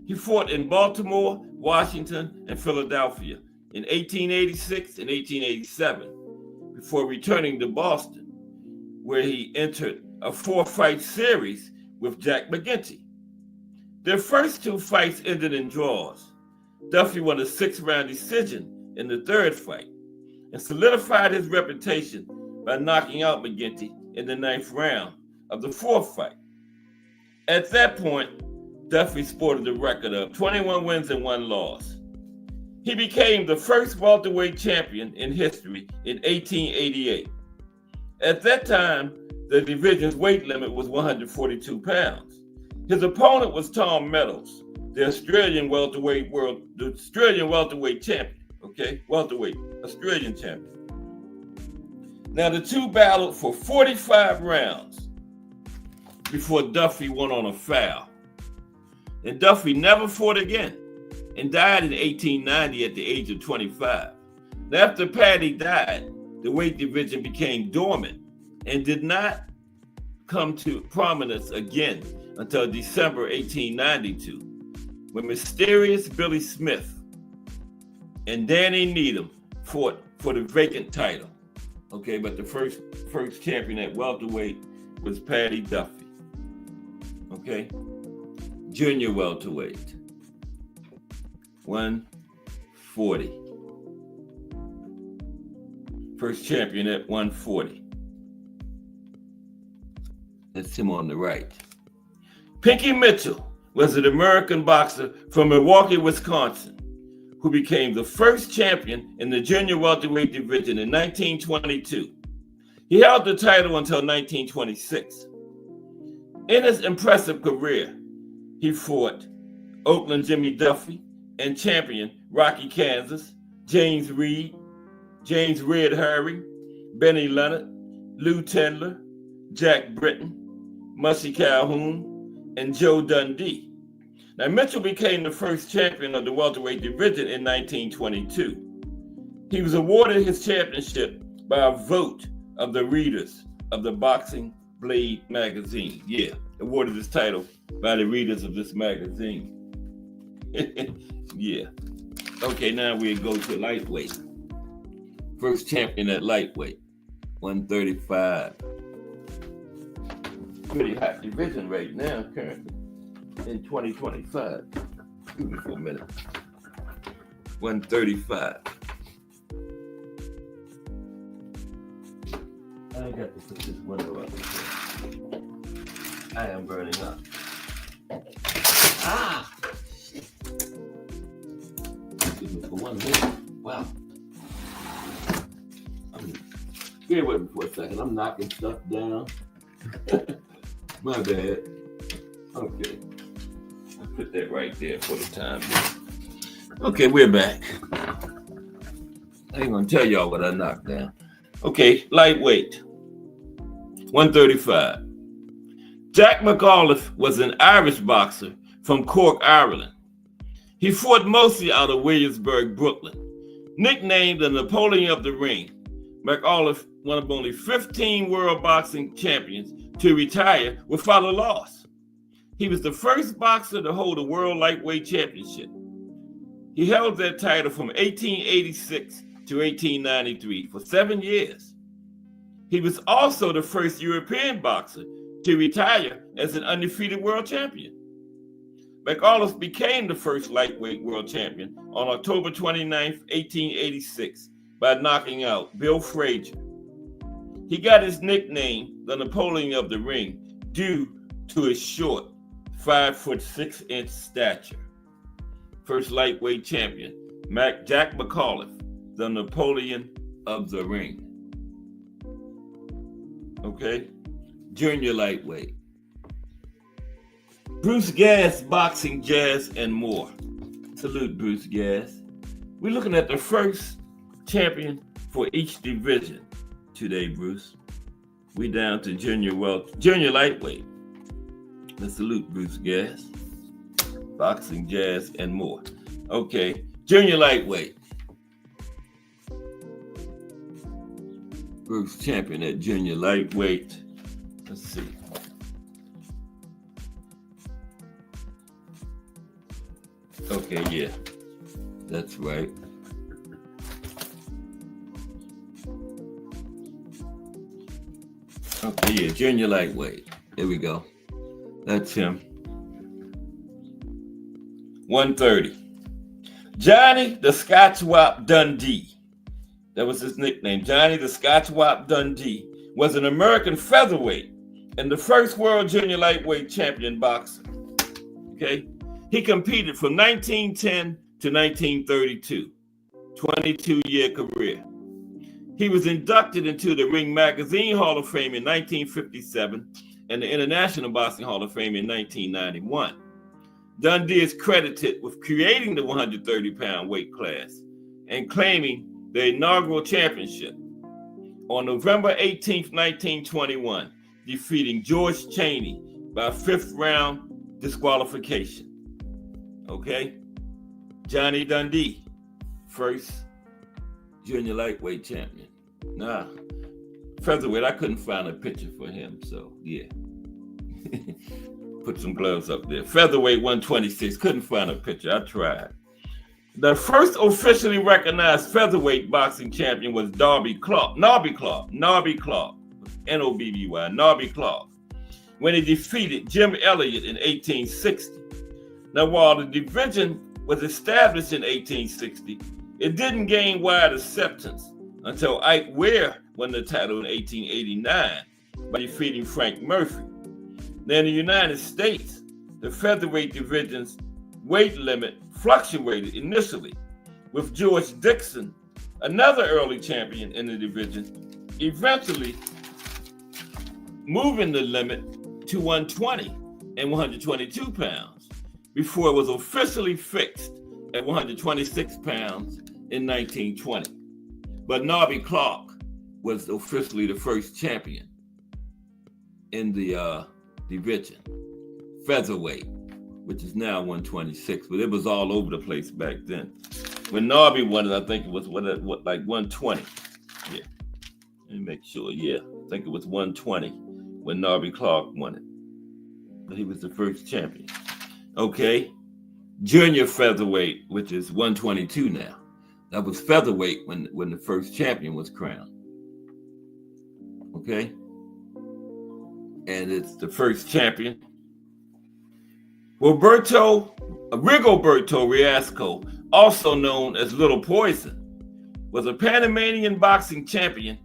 He fought in Baltimore, Washington, and Philadelphia in 1886 and 1887 before returning to Boston, where he entered a 4-fight series with Jack McGinty. Their first 2 fights ended in draws. Duffy won a 6-round decision in the 3rd fight and solidified his reputation by knocking out McGinty in the 9th round of the 4th fight. At that point, Duffy sported a record of 21 wins and 1 loss. He became the first welterweight champion in history in 1888. At that time, the division's weight limit was 142 pounds. His opponent was Tom Meadows, the Australian welterweight champion. Okay, welterweight, Australian champion. Now the two battled for 45 rounds before Duffy won on a foul. And Duffy never fought again and died in 1890 at the age of 25. Now, after Paddy died, the weight division became dormant and did not come to prominence again until December 1892, when mysterious Billy Smith and Danny Needham fought for the vacant title. Okay, but the first champion at welterweight was Paddy Duffy. Okay, junior welterweight, 140. First champion at 140. That's him on the right. Pinky Mitchell was an American boxer from Milwaukee, Wisconsin, who became the first champion in the junior welterweight division in 1922. He held the title until 1926. In his impressive career, he fought Oakland Jimmy Duffy and champion Rocky Kansas, James Reed, James Red Harry, Benny Leonard, Lou Tendler, Jack Britton, Mushy Calhoun, and Joe Dundee. Now, Mitchell became the first champion of the welterweight division in 1922. He was awarded his championship by a vote of the readers of the Boxing Blade magazine. Yeah, awarded this title by the readers of this magazine. Yeah. Okay, now we go to lightweight. First champion at lightweight, 135. Pretty hot division right now, currently, in 2025. Excuse me for a minute. 135. I got to put this window up. I am burning up. Ah! Excuse me for 1 minute. Wow. Bear with me for a second. I'm knocking stuff down. My bad. Okay. I'll put that right there for the time being. Okay, we're back. I ain't gonna tell y'all what I knocked down. Okay, lightweight. 135. Jack McAuliffe was an Irish boxer from Cork, Ireland. He fought mostly out of Williamsburg, Brooklyn. Nicknamed the Napoleon of the Ring, McAuliffe, one of only 15 world boxing champions to retire without a loss. He was the first boxer to hold a world lightweight championship. He held that title from 1886 to 1893 for 7 years. He was also the first European boxer to retire as an undefeated world champion. McAuliffe became the first lightweight world champion on October 29, 1886, by knocking out Bill Frazier. He got his nickname, the Napoleon of the Ring, due to his short 5'6" stature. First lightweight champion, Jack McAuliffe, the Napoleon of the Ring. Okay, junior lightweight. Bruce Gass, boxing, jazz, and more. Salute, Bruce Gass. We're looking at the first champion for each division today, Bruce. We down to junior lightweight. Let's salute Bruce Gass. Boxing, jazz, and more. Okay, junior lightweight. First champion at junior lightweight. Let's see. Okay, yeah, that's right. Okay, yeah, junior lightweight. Here we go. That's him. 130. Johnny the Scotch Wop Dundee. That was his nickname. Johnny the Scotch Wop Dundee was an American featherweight and the first world junior lightweight champion boxer. Okay? He competed from 1910 to 1932, 22-year career. He was inducted into the Ring Magazine Hall of Fame in 1957 and the International Boxing Hall of Fame in 1991. Dundee is credited with creating the 130-pound weight class and claiming the inaugural championship on November 18, 1921, defeating George Cheney by 5th round disqualification. Okay, Johnny Dundee, first junior lightweight champion. Nah, featherweight, I couldn't find a picture for him, so yeah. Put some gloves up there. Featherweight 126, couldn't find a picture, I tried. The first officially recognized featherweight boxing champion was Nobby Clark, N-O-B-B-Y, Nobby Clark, when he defeated Jim Elliott in 1860. Now, while the division was established in 1860, it didn't gain wide acceptance until Ike Ware won the title in 1889 by defeating Frank Murphy. Now, in the United States, the featherweight division's weight limit fluctuated initially, with George Dixon, another early champion in the division, eventually moving the limit to 120 and 122 pounds before it was officially fixed at 126 pounds in 1920. But Nobby Clark was officially the first champion in the division, featherweight, which is now 126, but it was all over the place back then. When Nobby won it, I think it was like 120. Yeah, let me make sure. Yeah, I think it was 120 when Nobby Clark won it. He was the first champion. Okay. Junior featherweight, which is 122 now. That was featherweight when the first champion was crowned. Okay. And it's the first champion. Rigoberto Riasco, also known as Little Poison, was a Panamanian boxing champion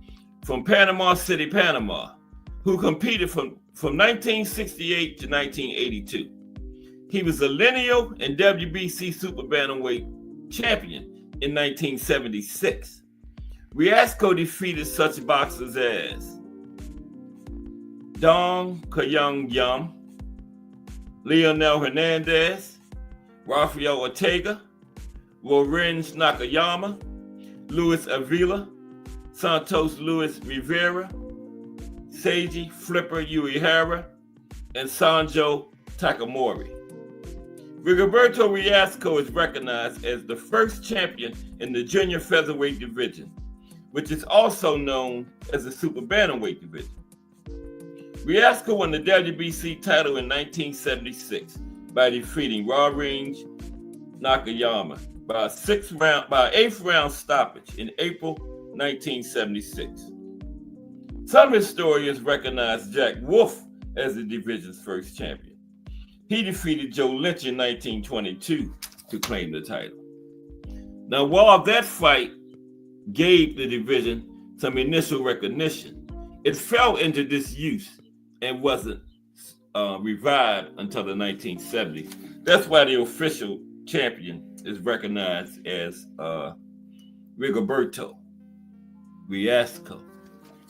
from Panama City, Panama, who competed from 1968 to 1982. He was a lineal and WBC super bantamweight champion in 1976. Riasco defeated such boxers as Dong Kayang Yam, Leonel Hernandez, Rafael Ortega, Lorenz Nakayama, Luis Avila, Santos Luis Rivera, Seiji Flipper Uehara, and Sanjo Takamori. Rigoberto Riasco is recognized as the first champion in the junior featherweight division, which is also known as the super bantamweight division. Riasco won the WBC title in 1976 by defeating Lorenz Nakayama by eighth round stoppage in April 1976. Some historians recognize Jack Wolf as the division's first champion. He defeated Joe Lynch in 1922 to claim the title. Now, while that fight gave the division some initial recognition, it fell into disuse and wasn't revived until the 1970s. That's why the official champion is recognized as Rigoberto Riasco,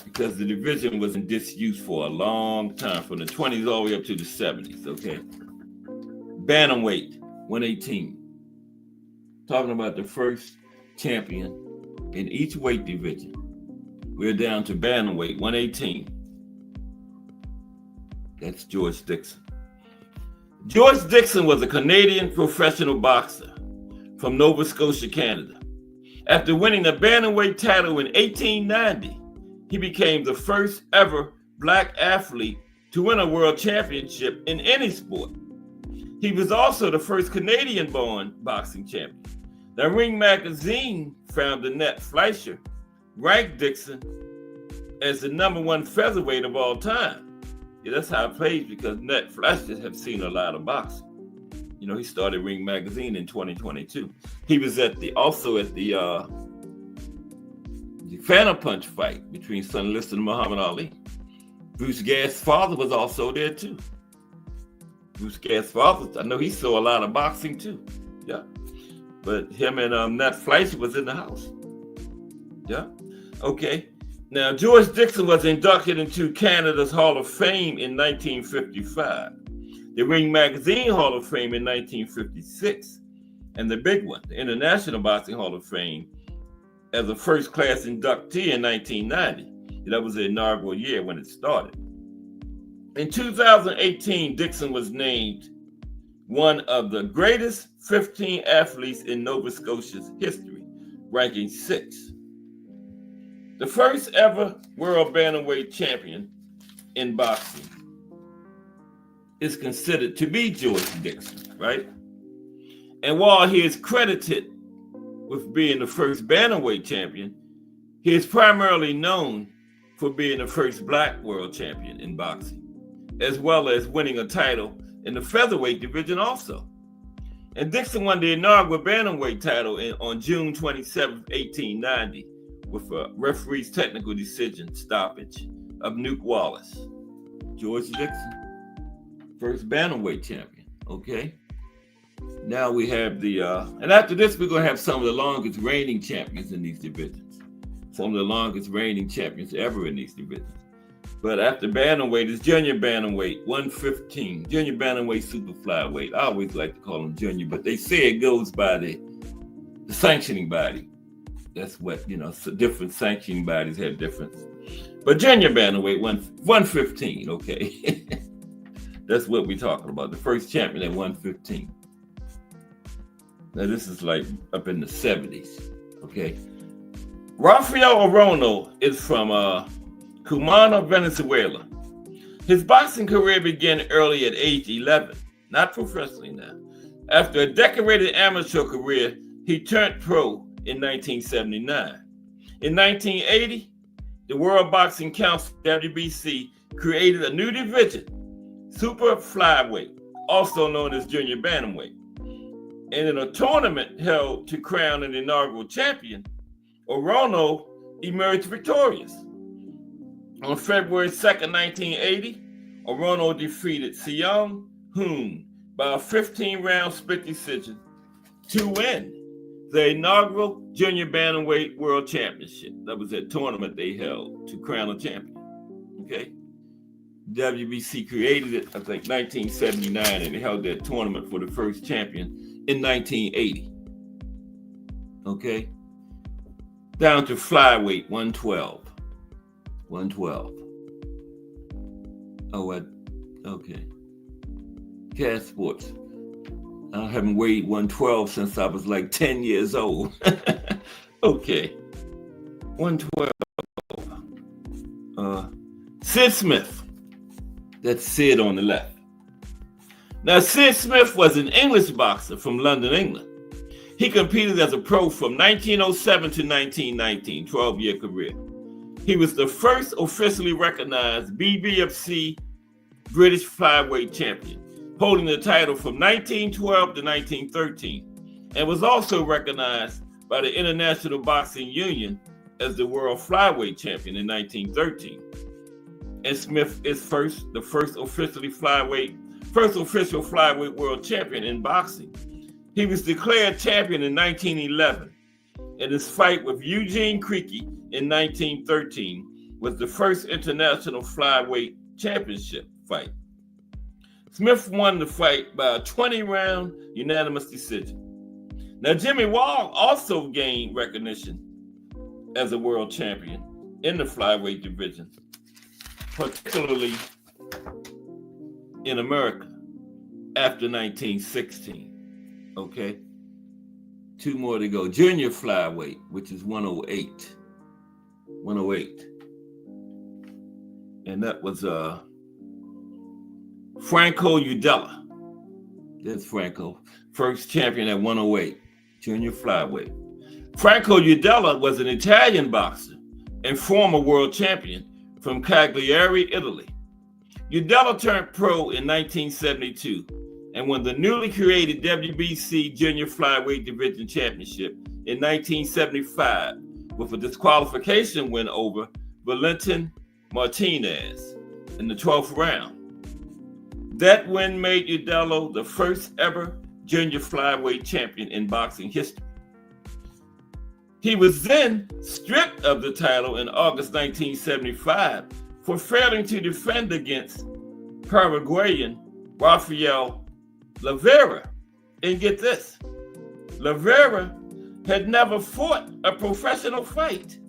because the division was in disuse for a long time, from the 20s all the way up to the 70s, okay? Bantamweight, 118. Talking about the first champion in each weight division. We're down to bantamweight, 118. That's George Dixon. George Dixon was a Canadian professional boxer from Nova Scotia, Canada. After winning the bantamweight title in 1890, he became the first ever Black athlete to win a world championship in any sport. He was also the first Canadian-born boxing champion. Now, Ring Magazine founder Ned Fleischer ranked Dixon as the #1 featherweight of all time. Yeah, that's how it plays, because Ned Fleischer have seen a lot of boxing. You know, he started Ring Magazine in 2022. He was also at the Phantom Punch fight between Sonny Liston and Muhammad Ali. Bruce Gadd's father was also there too. Bruce Gadd's father, I know he saw a lot of boxing too. Yeah. But him and Ned Fleischer was in the house. Yeah. Okay. Now, George Dixon was inducted into Canada's Hall of Fame in 1955, the Ring Magazine Hall of Fame in 1956, and the big one, the International Boxing Hall of Fame, as a first-class inductee in 1990. That was the inaugural year when it started. In 2018, Dixon was named one of the greatest 15 athletes in Nova Scotia's history, ranking 6th. The first ever world bantamweight champion in boxing is considered to be George Dixon, right? And while he is credited with being the first bantamweight champion, he is primarily known for being the first Black world champion in boxing, as well as winning a title in the featherweight division also. And Dixon won the inaugural bantamweight title on June 27, 1890, with a referee's technical decision stoppage of Nuke Wallace. George Dixon, first bantamweight champion, okay? Now we have and after this, we're going to have some of the longest reigning champions in these divisions. Some of the longest reigning champions ever in these divisions. But after bantamweight is junior bantamweight, 115. Junior bantamweight super flyweight. I always like to call them junior, but they say it goes by the sanctioning body. That's what, so different sanctioning bodies have different. But junior bantamweight, 115, okay? That's what we're talking about. The first champion at 115. Now this is like up in the 70s, okay? Rafael Orono is from Cumana, Venezuela. His boxing career began early at age 11, not professionally now. After a decorated amateur career, he turned pro in 1979. In 1980, the World Boxing Council, WBC, created a new division, super flyweight, also known as junior bantamweight. And in a tournament held to crown an inaugural champion, Orono emerged victorious. On February 2nd, 1980, Orono defeated Seong Hoon by a 15-round split decision to win the inaugural Junior Bantamweight World Championship. That was a tournament they held to crown a champion. Okay? WBC created it, I think, 1979, and they held that tournament for the first champion in 1980. Okay? Down to flyweight, 112. 112. Okay. Cash Sports. I haven't weighed 112 since I was like 10 years old. Okay. 112. Sid Smith. That's Sid on the left. Now, Sid Smith was an English boxer from London, England. He competed as a pro from 1907 to 1919, 12-year career. He was the first officially recognized BBFC British flyweight champion, holding the title from 1912 to 1913, and was also recognized by the International Boxing Union as the world flyweight champion in 1913. And Smith is the first official flyweight world champion in boxing. He was declared champion in 1911, and his fight with Eugene Creaky in 1913 was the first international flyweight championship fight. Smith won the fight by a 20-round unanimous decision. Now, Jimmy Wall also gained recognition as a world champion in the flyweight division, particularly in America after 1916. Okay? Two more to go. Junior flyweight, which is 108. 108. And that was Franco Udella. That's Franco. First champion at 108. Junior flyweight. Franco Udella was an Italian boxer and former world champion from Cagliari, Italy. Udella turned pro in 1972 and won the newly created WBC Junior Flyweight Division Championship in 1975 with a disqualification win over Valentin Martinez in the 12th round. That win made Udella the first ever junior flyweight champion in boxing history. He was then stripped of the title in August 1975 for failing to defend against Paraguayan Rafael Lavera. And get this, Lavera had never fought a professional fight.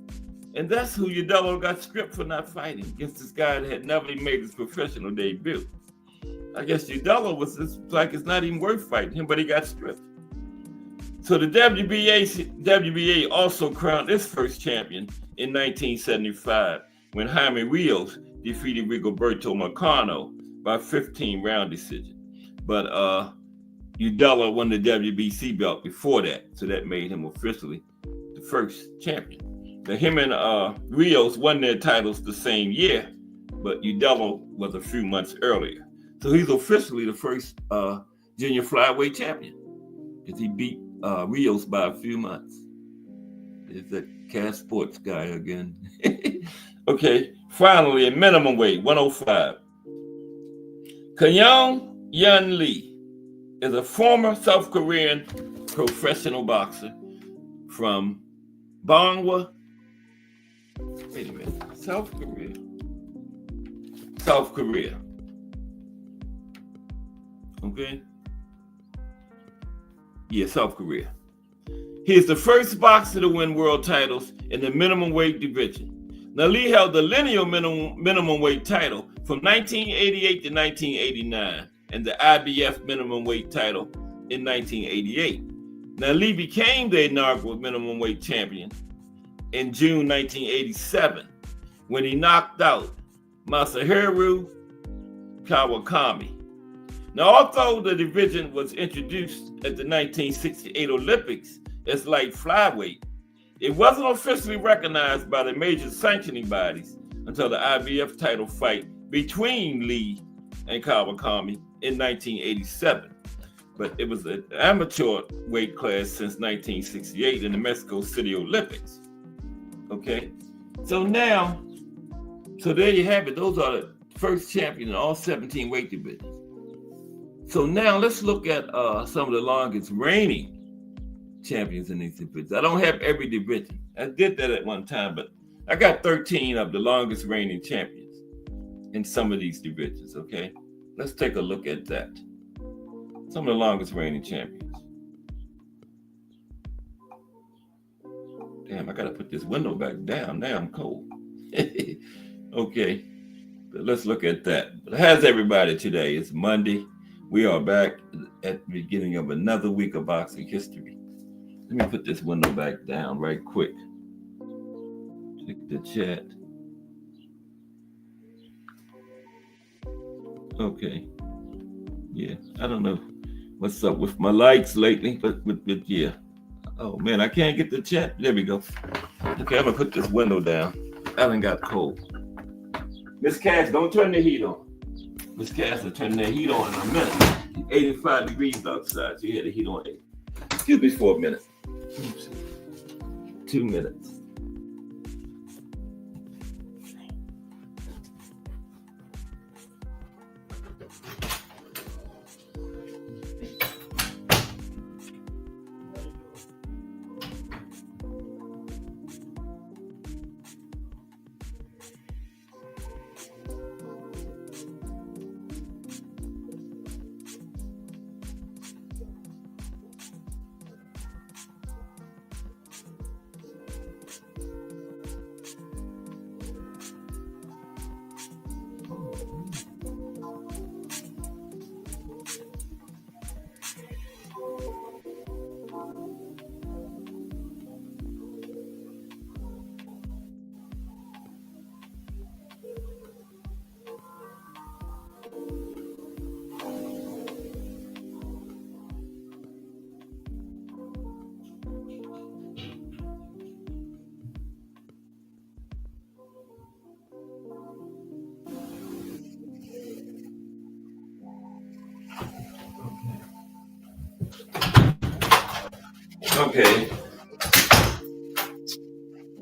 And that's who Udella got stripped for not fighting, against this guy that had never made his professional debut. I guess Udella was just like, it's not even worth fighting him, but he got stripped. So the WBA also crowned its first champion in 1975 when Jaime Rios defeated Rigoberto Marcano by 15-round decision. But Udella won the WBC belt before that, so that made him officially the first champion. Now, him and Rios won their titles the same year, but Udella was a few months earlier. So he's officially the first junior flyweight champion because he beat Rios by a few months. There's that Cash Sports guy again. Okay, finally, at minimum weight, 105. Kyung Yun Lee is a former South Korean professional boxer from Bangwa. Wait a minute, South Korea. Okay? Yeah, South Korea. He is the first boxer to win world titles in the minimum weight division. Now, Lee held the lineal minimum weight title from 1988 to 1989 and the IBF minimum weight title in 1988. Now, Lee became the inaugural minimum weight champion in June 1987 when he knocked out Masahiro Kawakami. Now, although the division was introduced at the 1968 Olympics as light flyweight, it wasn't officially recognized by the major sanctioning bodies until the IBF title fight between Lee and Kawakami in 1987. But it was an amateur weight class since 1968 in the Mexico City Olympics. Okay, so there you have it. Those are the first champions in all 17 weight divisions. So now let's look at some of the longest reigning champions in these divisions. I don't have every division. I did that at one time, but I got 13 of the longest reigning champions in some of these divisions, okay? Let's take a look at that. Some of the longest reigning champions. Damn, I gotta put this window back down. Now I'm cold. Okay, but let's look at that. How's everybody today? It's Monday. We are back at the beginning of another week of boxing history. Let me put this window back down right quick. Check the chat. Okay. Yeah, I don't know what's up with my lights lately, but yeah. Oh man, I can't get the chat. There we go. Okay, I'm gonna put this window down. I done got cold. Miss Cass, don't turn the heat on. Miss Cass will turn that heat on in a minute. 85 degrees outside, so you had the heat on. Excuse me for a minute. 2 minutes.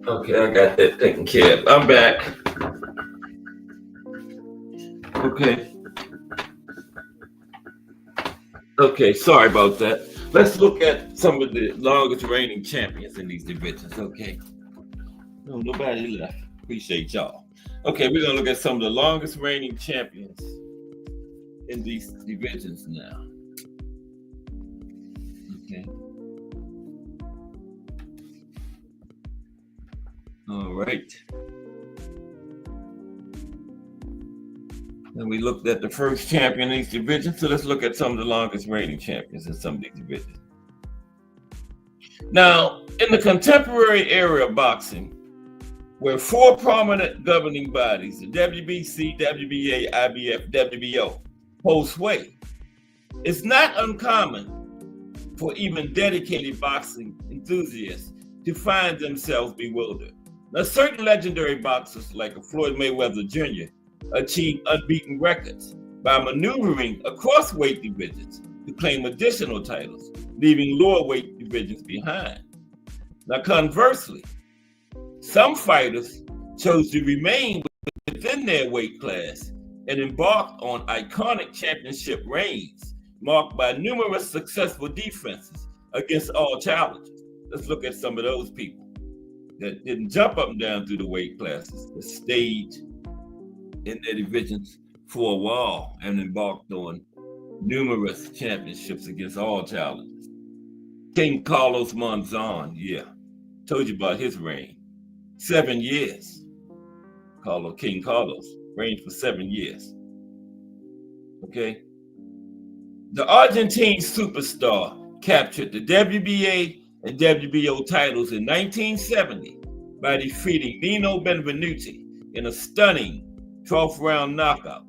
Okay, I got that taken care of. I'm back. Okay, sorry about that. Let's look at some of the longest reigning champions in these divisions, okay? No, nobody left. Appreciate y'all. Okay, we're gonna look at some of the longest reigning champions in these divisions now. Okay. All right. And we looked at the first champion in these divisions, so let's look at some of the longest reigning champions in some of these divisions. Now, in the contemporary era of boxing, where 4 prominent governing bodies, the WBC, WBA, IBF, WBO, hold sway, it's not uncommon for even dedicated boxing enthusiasts to find themselves bewildered. Now, certain legendary boxers like Floyd Mayweather Jr. achieved unbeaten records by maneuvering across weight divisions to claim additional titles, leaving lower weight divisions behind. Now, conversely, some fighters chose to remain within their weight class and embarked on iconic championship reigns marked by numerous successful defenses against all challenges. Let's look at some of those people that didn't jump up and down through the weight classes, that stayed in their divisions for a while and embarked on numerous championships against all challenges. King Carlos Monzon, yeah, told you about his reign. 7 years. King Carlos reigned for 7 years. Okay. The Argentine superstar captured the WBA and WBO titles in 1970 by defeating Nino Benvenuti in a stunning 12th round knockout.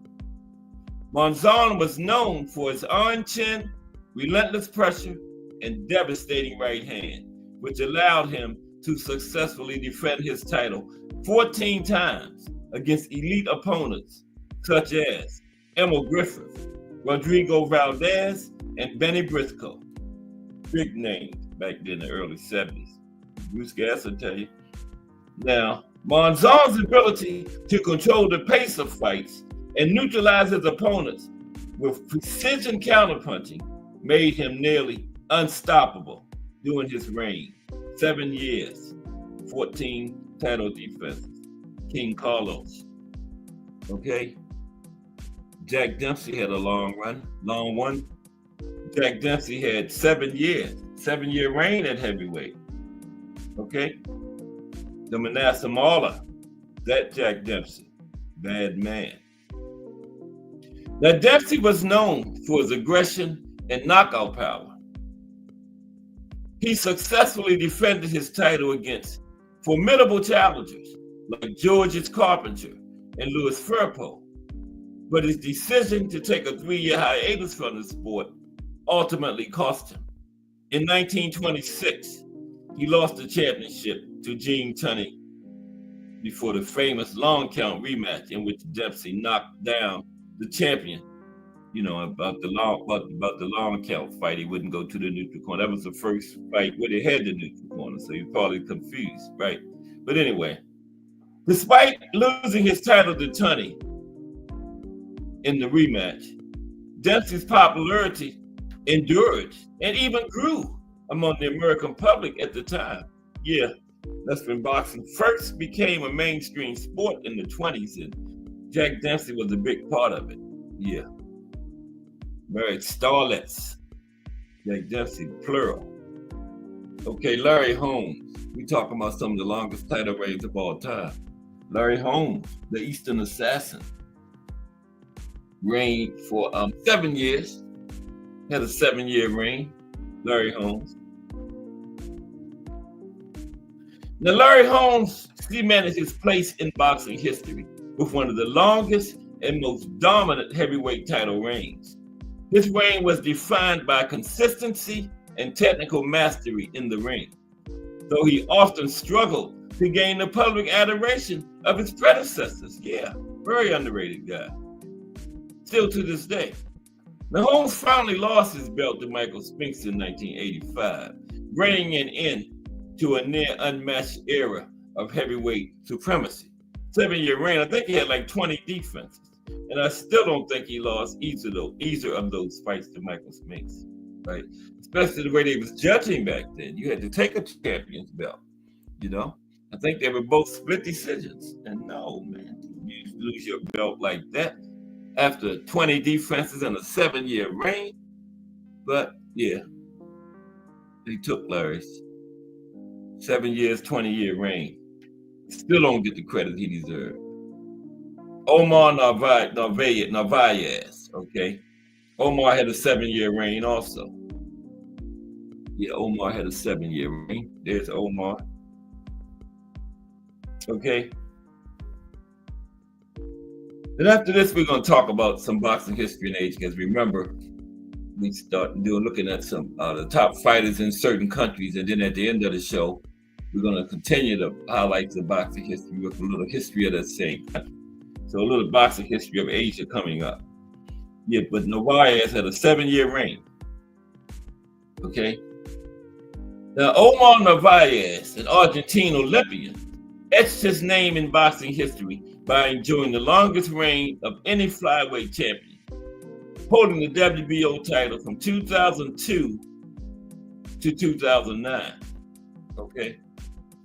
Monzon was known for his iron chin, relentless pressure, and devastating right hand, which allowed him to successfully defend his title 14 times against elite opponents such as Emil Griffith, Rodrigo Valdez, and Benny Briscoe. Big names back then in the early 70s. Bruce Gass will tell you. Now, Monzon's ability to control the pace of fights and neutralize his opponents with precision counterpunching made him nearly unstoppable during his reign. 7 years, 14 title defenses. King Carlos. Okay? Jack Dempsey had a long one. Jack Dempsey had 7 years, 7-year reign at heavyweight. Okay? The Manasseh Mauler, that Jack Dempsey, bad man. Now, Dempsey was known for his aggression and knockout power. He successfully defended his title against formidable challengers like Georges Carpenter and Louis Firpo, but his decision to take a 3-year hiatus from the sport ultimately cost him. In 1926, he lost the championship to Gene Tunney before the famous long count rematch in which Dempsey knocked down the champion. You know, about the long count fight, he wouldn't go to the neutral corner. That was the first fight where they had the neutral corner, so you're probably confused, right? But anyway, despite losing his title to Tunney in the rematch, Dempsey's popularity endured and even grew among the American public at the time. Yeah, that's when boxing first became a mainstream sport in the 20s, and Jack Dempsey was a big part of it. Yeah. Married starlets. Jack Dempsey, plural. Okay, Larry Holmes. We talking about some of the longest title reigns of all time. Larry Holmes, the Eastern Assassin, reigned for 7 years. Had a 7-year reign, Larry Holmes. Now, Larry Holmes cemented his place in boxing history with one of the longest and most dominant heavyweight title reigns. His reign was defined by consistency and technical mastery in the ring, though he often struggled to gain the public adoration of his predecessors. Yeah, very underrated guy. Still to this day. Now, Holmes finally lost his belt to Michael Spinks in 1985, bringing an end to a near unmatched era of heavyweight supremacy. 7-year reign, I think he had like 20 defenses. And I still don't think he lost either of those fights to Michael Spinks, right? Especially the way they was judging back then. You had to take a champion's belt, you know? I think they were both split decisions. And no, man, you lose your belt like that after 20 defenses and a 7-year reign. But yeah, they took Larry's 7 years, 20-year reign. Still don't get the credit he deserved. Omar Narvaez, okay? Omar had a 7-year reign also. Yeah, Omar had a 7-year reign. There's Omar. Okay? And after this, we're going to talk about some boxing history and age, because remember, we start looking at some the top fighters in certain countries, and then at the end of the show, we're going to continue to highlight the boxing history with a little history of that same country. So a little boxing history of Asia coming up. Yeah, but Narvaez had a 7-year reign. Okay? Now, Omar Narvaez, an Argentine Olympian, etched his name in boxing history by enjoying the longest reign of any flyweight champion, holding the WBO title from 2002 to 2009. Okay?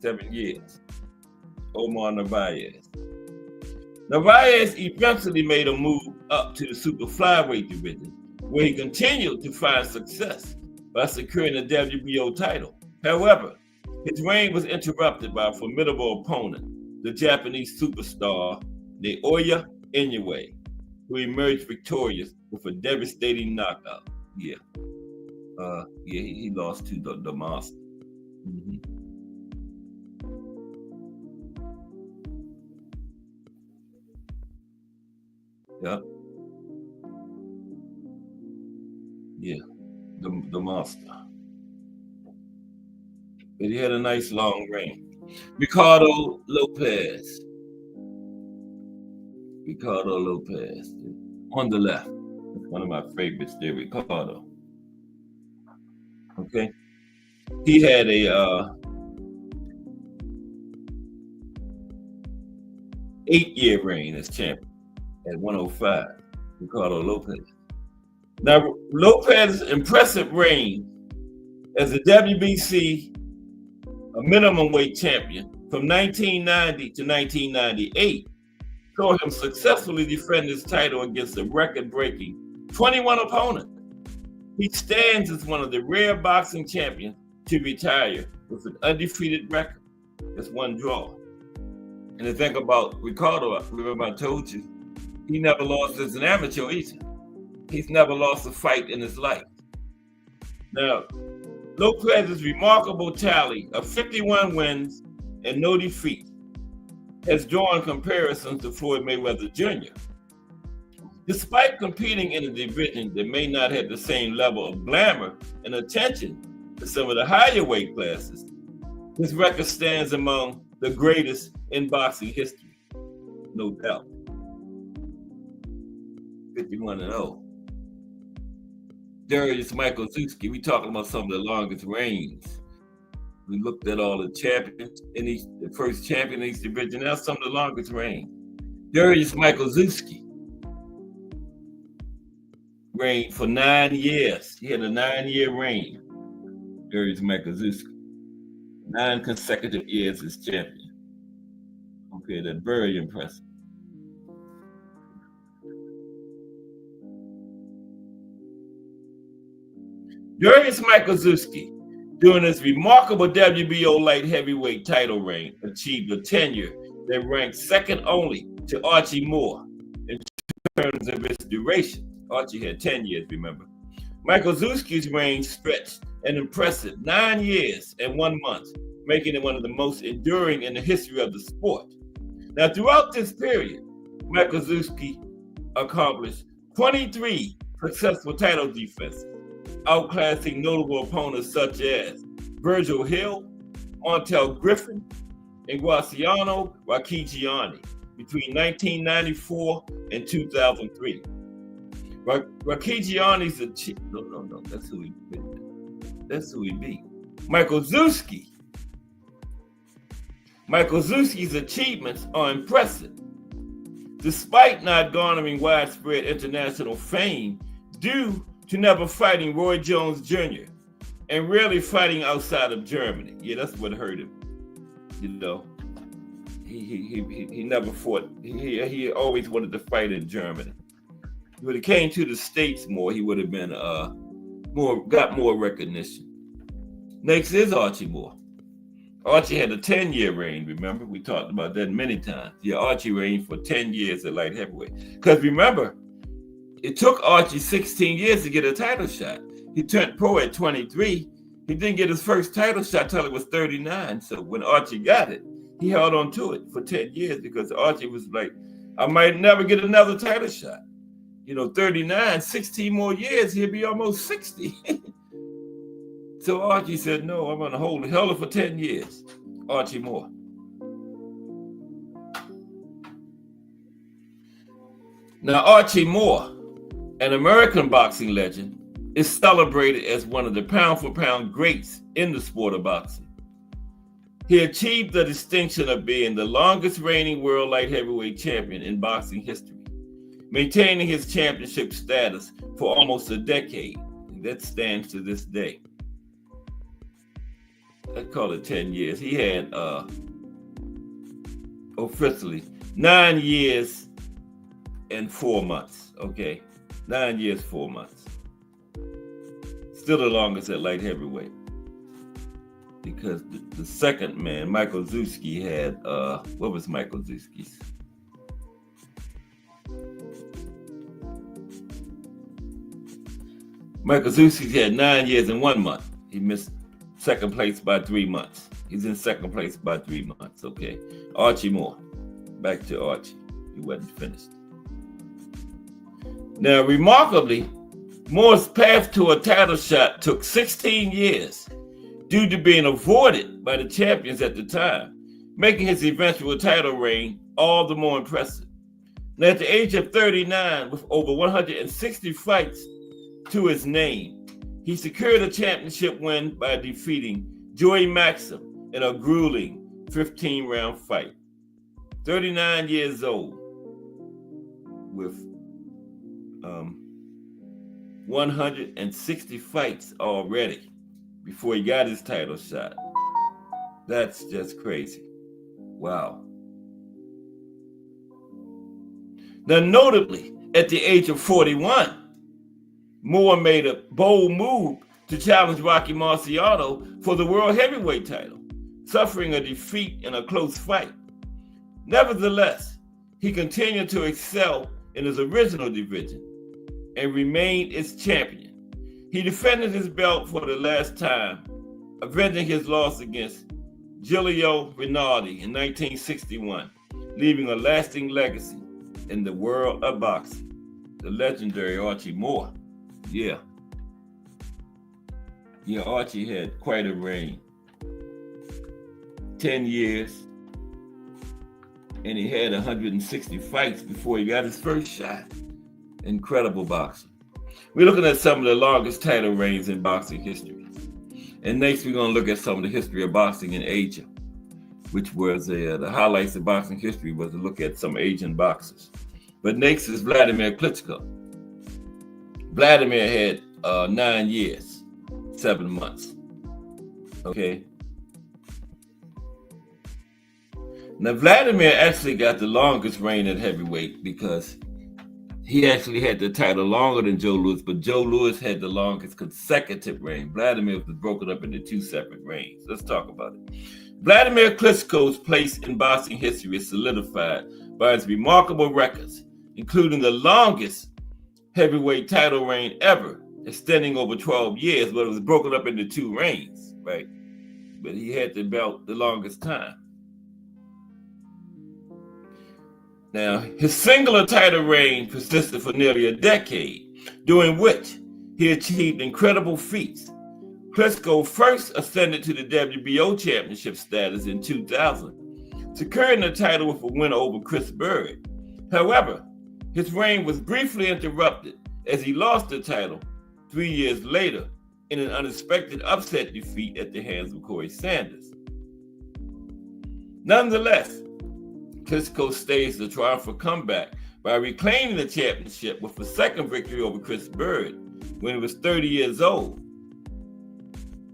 7 years. Omar Narvaez. Narvaez eventually made a move up to the super flyweight division, where he continued to find success by securing the WBO title. However, his reign was interrupted by a formidable opponent, the Japanese superstar Naoya Inoue, who emerged victorious with a devastating knockout. Yeah, he lost to the monster. Mm-hmm. Yeah. Yeah, the monster. But he had a nice long reign. Ricardo Lopez. Ricardo Lopez. On the left. That's one of my favorites there, Ricardo. Okay. He had a 8-year reign as champion at 105. Ricardo Lopez. Now, Lopez's impressive reign as a WBC a minimum weight champion from 1990 to 1998 saw him successfully defend his title against a record-breaking 21 opponents. He stands as one of the rare boxing champions to retire with an undefeated record. That's one draw. And to think about Ricardo, remember I told you, he never lost as an amateur either. He's never lost a fight in his life. Now, Lopez's remarkable tally of 51 wins and no defeat has drawn comparisons to Floyd Mayweather Jr. Despite competing in a division that may not have the same level of glamour and attention as some of the higher weight classes, his record stands among the greatest in boxing history, no doubt. 51-0. Darius Michael-Zewski, we talking about some of the longest reigns. We looked at all the champions in the first champion in each division. Now some of the longest reigns. Darius Michael-Zewski reigned for 9 years. He had a 9-year reign. Darius Michael-Zewski, 9 consecutive years as champion. Okay, that's very impressive. Darius Michael-Zewski, during his remarkable WBO light heavyweight title reign, achieved a tenure that ranked second only to Archie Moore in terms of its duration. Archie had 10 years, remember. Michael-Zewski's reign stretched an impressive 9 years and 1 month, making it one of the most enduring in the history of the sport. Now, throughout this period, Michael-Zewski accomplished 23 successful title defenses, outclassing notable opponents such as Virgil Hill, Ontel Griffin, and Graciano Racchigiani between 1994 and 2003. Racchigiani's no, that's who he beat. That's who he beat. Michael-Zewski's achievements are impressive, despite not garnering widespread international fame due to never fighting Roy Jones Jr. and rarely fighting outside of Germany. Yeah, that's what hurt him. You know, he never fought. He always wanted to fight in Germany. When it came to the States more, he would have been got more recognition. Next is Archie Moore. Archie had a 10-year reign, remember? We talked about that many times. Yeah, Archie reigned for 10 years at light heavyweight. Because remember, it took Archie 16 years to get a title shot. He turned pro at 23. He didn't get his first title shot till he was 39. So when Archie got it, he held on to it for 10 years because Archie was like, I might never get another title shot. 39, 16 more years, he'll be almost 60. So Archie said, no, I'm going to hold it for 10 years. Archie Moore. Now, Archie Moore, an American boxing legend, is celebrated as one of the pound-for-pound greats in the sport of boxing. He achieved the distinction of being the longest reigning world light heavyweight champion in boxing history, maintaining his championship status for almost a decade. And that stands to this day. I call it 10 years. He had officially 9 years and 4 months. Okay, 9 years, 4 months. Still the longest at light heavyweight. Because the second man, Michael-Zewski, had what was Michael-Zewski's? Michael-Zewski had 9 years and 1 month. He missed second place by 3 months. He's in second place by 3 months. Okay. Archie Moore. Back to Archie. He wasn't finished. Now, remarkably, Moore's path to a title shot took 16 years due to being avoided by the champions at the time, making his eventual title reign all the more impressive. Now, at the age of 39, with over 160 fights to his name, he secured a championship win by defeating Joey Maxim in a grueling 15-round fight. 39 years old with 160 fights already before he got his title shot. That's just crazy. Wow. Now, notably, at the age of 41, Moore made a bold move to challenge Rocky Marciano for the world heavyweight title, suffering a defeat in a close fight. Nevertheless, he continued to excel in his original division and remained its champion. He defended his belt for the last time, avenging his loss against Giulio Rinaldi in 1961, leaving a lasting legacy in the world of boxing. The legendary Archie Moore. Yeah, Archie had quite a reign. 10 years, and he had 160 fights before he got his first shot. Incredible boxer. We're looking at some of the longest title reigns in boxing history. And next, we're going to look at some of the history of boxing in Asia, which was the highlights of boxing history was to look at some Asian boxers. But next is Vladimir Klitschko. Vladimir had 9 years, 7 months. Okay. Now, Vladimir actually got the longest reign at heavyweight because he actually had the title longer than Joe Louis, but Joe Louis had the longest consecutive reign. Vladimir was broken up into 2 separate reigns. Let's talk about it. Vladimir Klitschko's place in boxing history is solidified by his remarkable records, including the longest heavyweight title reign ever, extending over 12 years, but it was broken up into 2 reigns, right? But he had the belt the longest time. Now, his singular title reign persisted for nearly a decade, during which he achieved incredible feats. Klitschko first ascended to the WBO championship status in 2000, securing the title with a win over Chris Bird. However, his reign was briefly interrupted as he lost the title 3 years later in an unexpected upset defeat at the hands of Corey Sanders. Nonetheless, Klitschko staged a triumphant comeback by reclaiming the championship with a second victory over Chris Bird when he was 30 years old.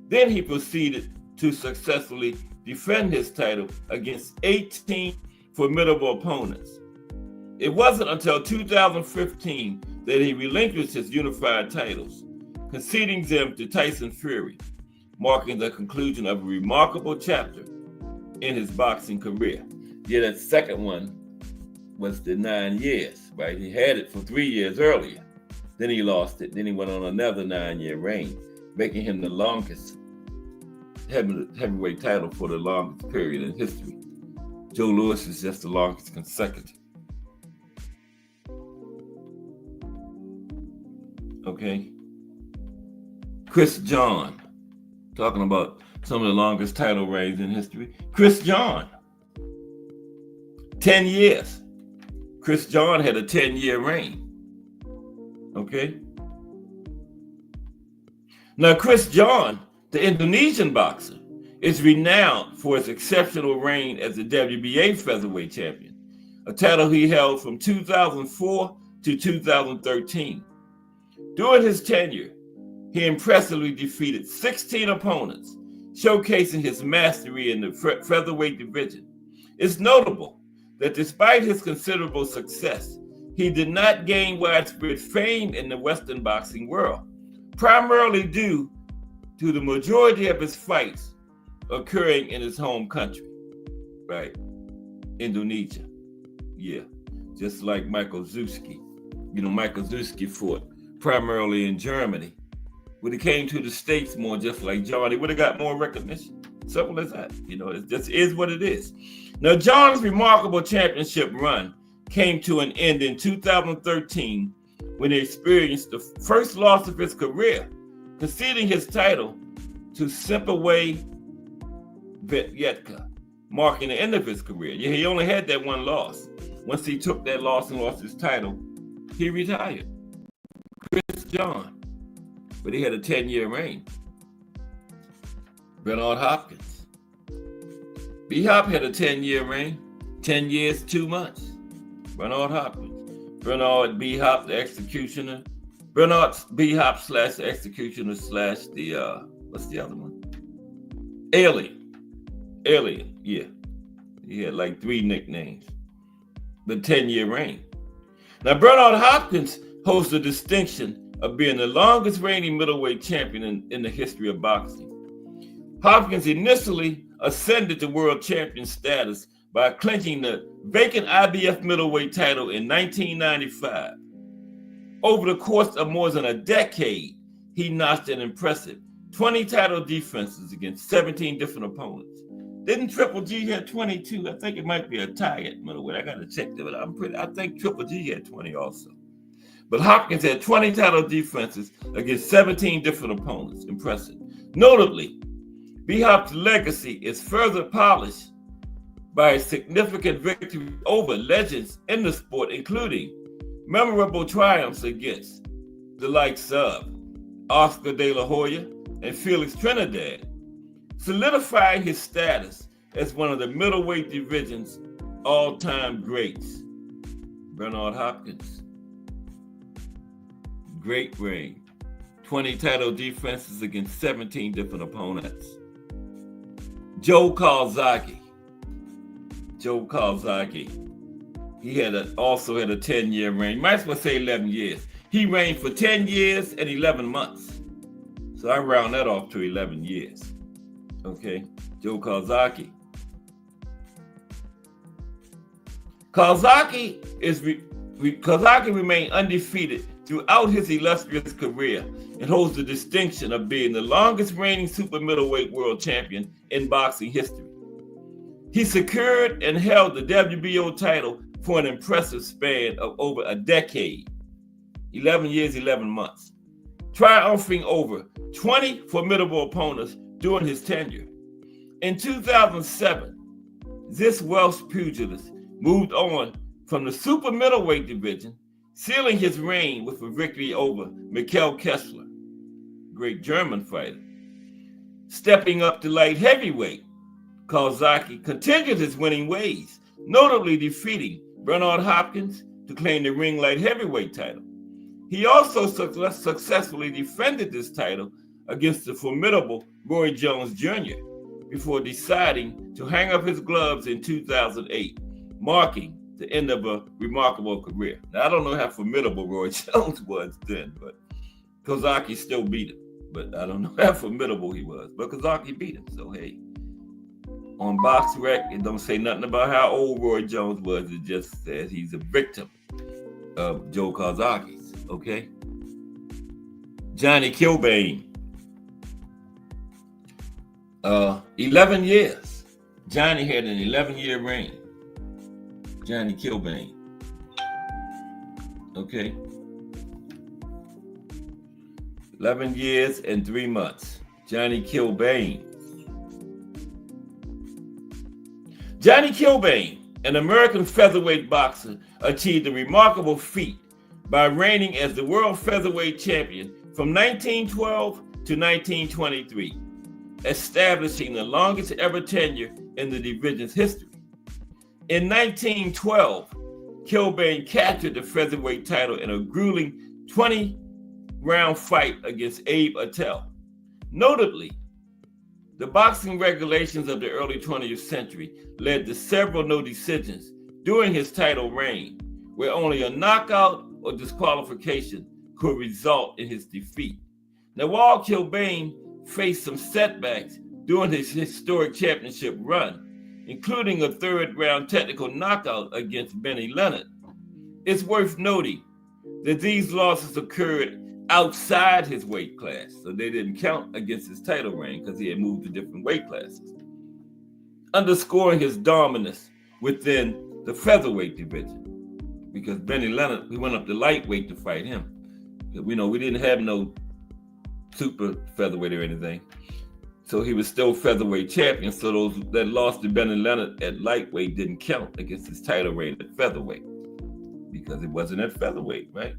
Then he proceeded to successfully defend his title against 18 formidable opponents. It wasn't until 2015 that he relinquished his unified titles, conceding them to Tyson Fury, marking the conclusion of a remarkable chapter in his boxing career. Yeah, that second one was the 9 years, right? He had it for 3 years earlier. Then he lost it. Then he went on another 9-year reign, making him the longest heavyweight title for the longest period in history. Joe Louis is just the longest consecutive. Okay. Chris John, talking about some of the longest title reigns in history. Chris John, 10 years. Chris John had a 10-year reign. Okay. Now, Chris John, the Indonesian boxer, is renowned for his exceptional reign as the WBA featherweight champion, a title he held from 2004 to 2013. During his tenure, he impressively defeated 16 opponents, showcasing his mastery in the featherweight division. It's notable that despite his considerable success, he did not gain widespread fame in the Western boxing world, primarily due to the majority of his fights occurring in his home country, right? Indonesia. Yeah, just like Michael Zewski. You know, Michael Zewski fought primarily in Germany. When it came to the States, more just like John, he would have got more recognition. Simple as that. You know, it just is what it is. Now, John's remarkable championship run came to an end in 2013 when he experienced the first loss of his career, conceding his title to Simpaway Vietka, marking the end of his career. Yeah, he only had that one loss. Once he took that loss and lost his title, he retired. Chris John, but he had a 10-year reign. Bernard Hopkins. B-Hop had a 10-year reign, 10 years, 2 months. Bernard Hopkins. Bernard B-Hop, the executioner. Bernard B-Hop / the executioner / the, what's the other one? Alien, yeah. He had like 3 nicknames. The 10-year reign. Now, Bernard Hopkins holds the distinction of being the longest reigning middleweight champion in the history of boxing. Hopkins initially ascended to world champion status by clinching the vacant IBF middleweight title in 1995. Over the course of more than a decade, he notched an impressive 20 title defenses against 17 different opponents. Didn't Triple G have 22? I think it might be a tie at middleweight. I got to check that, but I think Triple G had 20 also. But Hopkins had 20 title defenses against 17 different opponents. Impressive. Notably, B-Hop's legacy is further polished by a significant victory over legends in the sport, including memorable triumphs against the likes of Oscar De La Hoya and Felix Trinidad, solidifying his status as one of the middleweight division's all-time greats. Bernard Hopkins. Great reign. 20 title defenses against 17 different opponents. Joe Calzaghe. He also had a 10-year reign. Might as well say 11 years. He reigned for 10 years and 11 months. So I round that off to 11 years. Okay, Joe Calzaghe. Calzaghe remained undefeated throughout his illustrious career and holds the distinction of being the longest reigning super middleweight world champion in boxing history. He secured and held the WBO title for an impressive span of over a decade, 11 years, 11 months, triumphing over 20 formidable opponents during his tenure. In 2007, this Welsh pugilist moved on from the super middleweight division, sealing his reign with a victory over Mikkel Kessler, great German fighter. Stepping up to light heavyweight, Calzaghe continued his winning ways, notably defeating Bernard Hopkins to claim the ring light heavyweight title. He also successfully defended this title against the formidable Roy Jones Jr. before deciding to hang up his gloves in 2008, marking the end of a remarkable career. Now, I don't know how formidable Roy Jones was then, but Calzaghe still beat him. But I don't know how formidable he was, but Calzaghe beat him. So, hey, on BoxRec, it don't say nothing about how old Roy Jones was. It just says he's a victim of Joe Calzaghe's, okay? Johnny Kilbane. 11 years. Johnny had an 11-year reign. Johnny Kilbane. Okay. 11 years and 3 months. Johnny Kilbane. Johnny Kilbane, an American featherweight boxer, achieved a remarkable feat by reigning as the world featherweight champion from 1912 to 1923, establishing the longest ever tenure in the division's history. In 1912, Kilbane captured the featherweight title in a grueling 20-round fight against Abe Attell. Notably, the boxing regulations of the early 20th century led to several no decisions during his title reign, where only a knockout or disqualification could result in his defeat. Now, while Kilbane faced some setbacks during his historic championship run, including a third-round technical knockout against Benny Leonard, it's worth noting that these losses occurred outside his weight class, so they didn't count against his title reign because he had moved to different weight classes, underscoring his dominance within the featherweight division. because Benny Leonard, we went up to lightweight to fight him. We didn't have no super featherweight or anything. So he was still featherweight champion. So those that lost to Benny Leonard at lightweight didn't count against his title reign at featherweight because it wasn't at featherweight, right?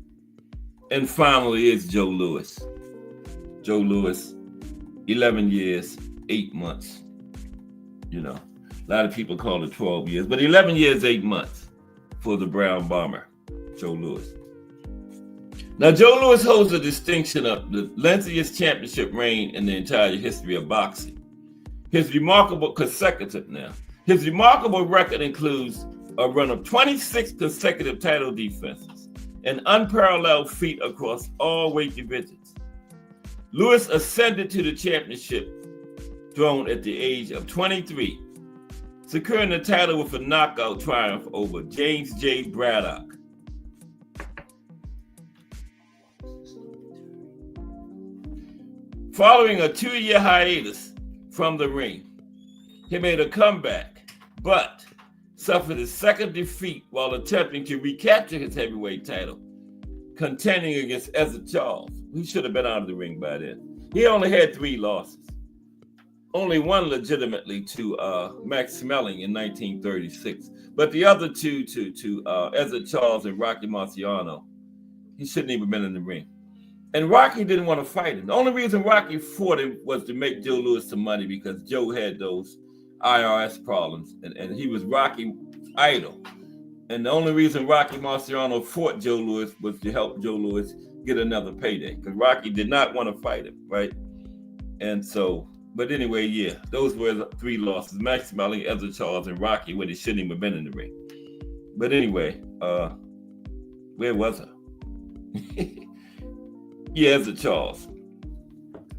And finally is Joe Louis. Joe Louis, 11 years, 8 months. A lot of people call it 12 years, but 11 years, 8 months for the Brown Bomber, Joe Louis. Now, Joe Louis holds the distinction of the lengthiest championship reign in the entire history of boxing. His remarkable record includes a run of 26 consecutive title defenses, an unparalleled feat across all weight divisions. Louis ascended to the championship throne at the age of 23, securing the title with a knockout triumph over James J. Braddock. Following a 2-year hiatus from the ring, he made a comeback, but suffered his second defeat while attempting to recapture his heavyweight title, contending against Ezra Charles. He should have been out of the ring by then. He only had 3 losses. Only one legitimately to Max Schmeling in 1936, but the other two to Ezra Charles and Rocky Marciano. He shouldn't even been in the ring. And Rocky didn't want to fight him. The only reason Rocky fought him was to make Joe Louis some money because Joe had those IRS problems, and he was Rocky's idol. And the only reason Rocky Marciano fought Joe Louis was to help Joe Louis get another payday because Rocky did not want to fight him, right? And so, but anyway, yeah, those were the 3 losses: Max Schmeling, Ezra Charles, and Rocky, when he shouldn't even have been in the ring. But anyway, where was I? Yeah, Ezra Charles.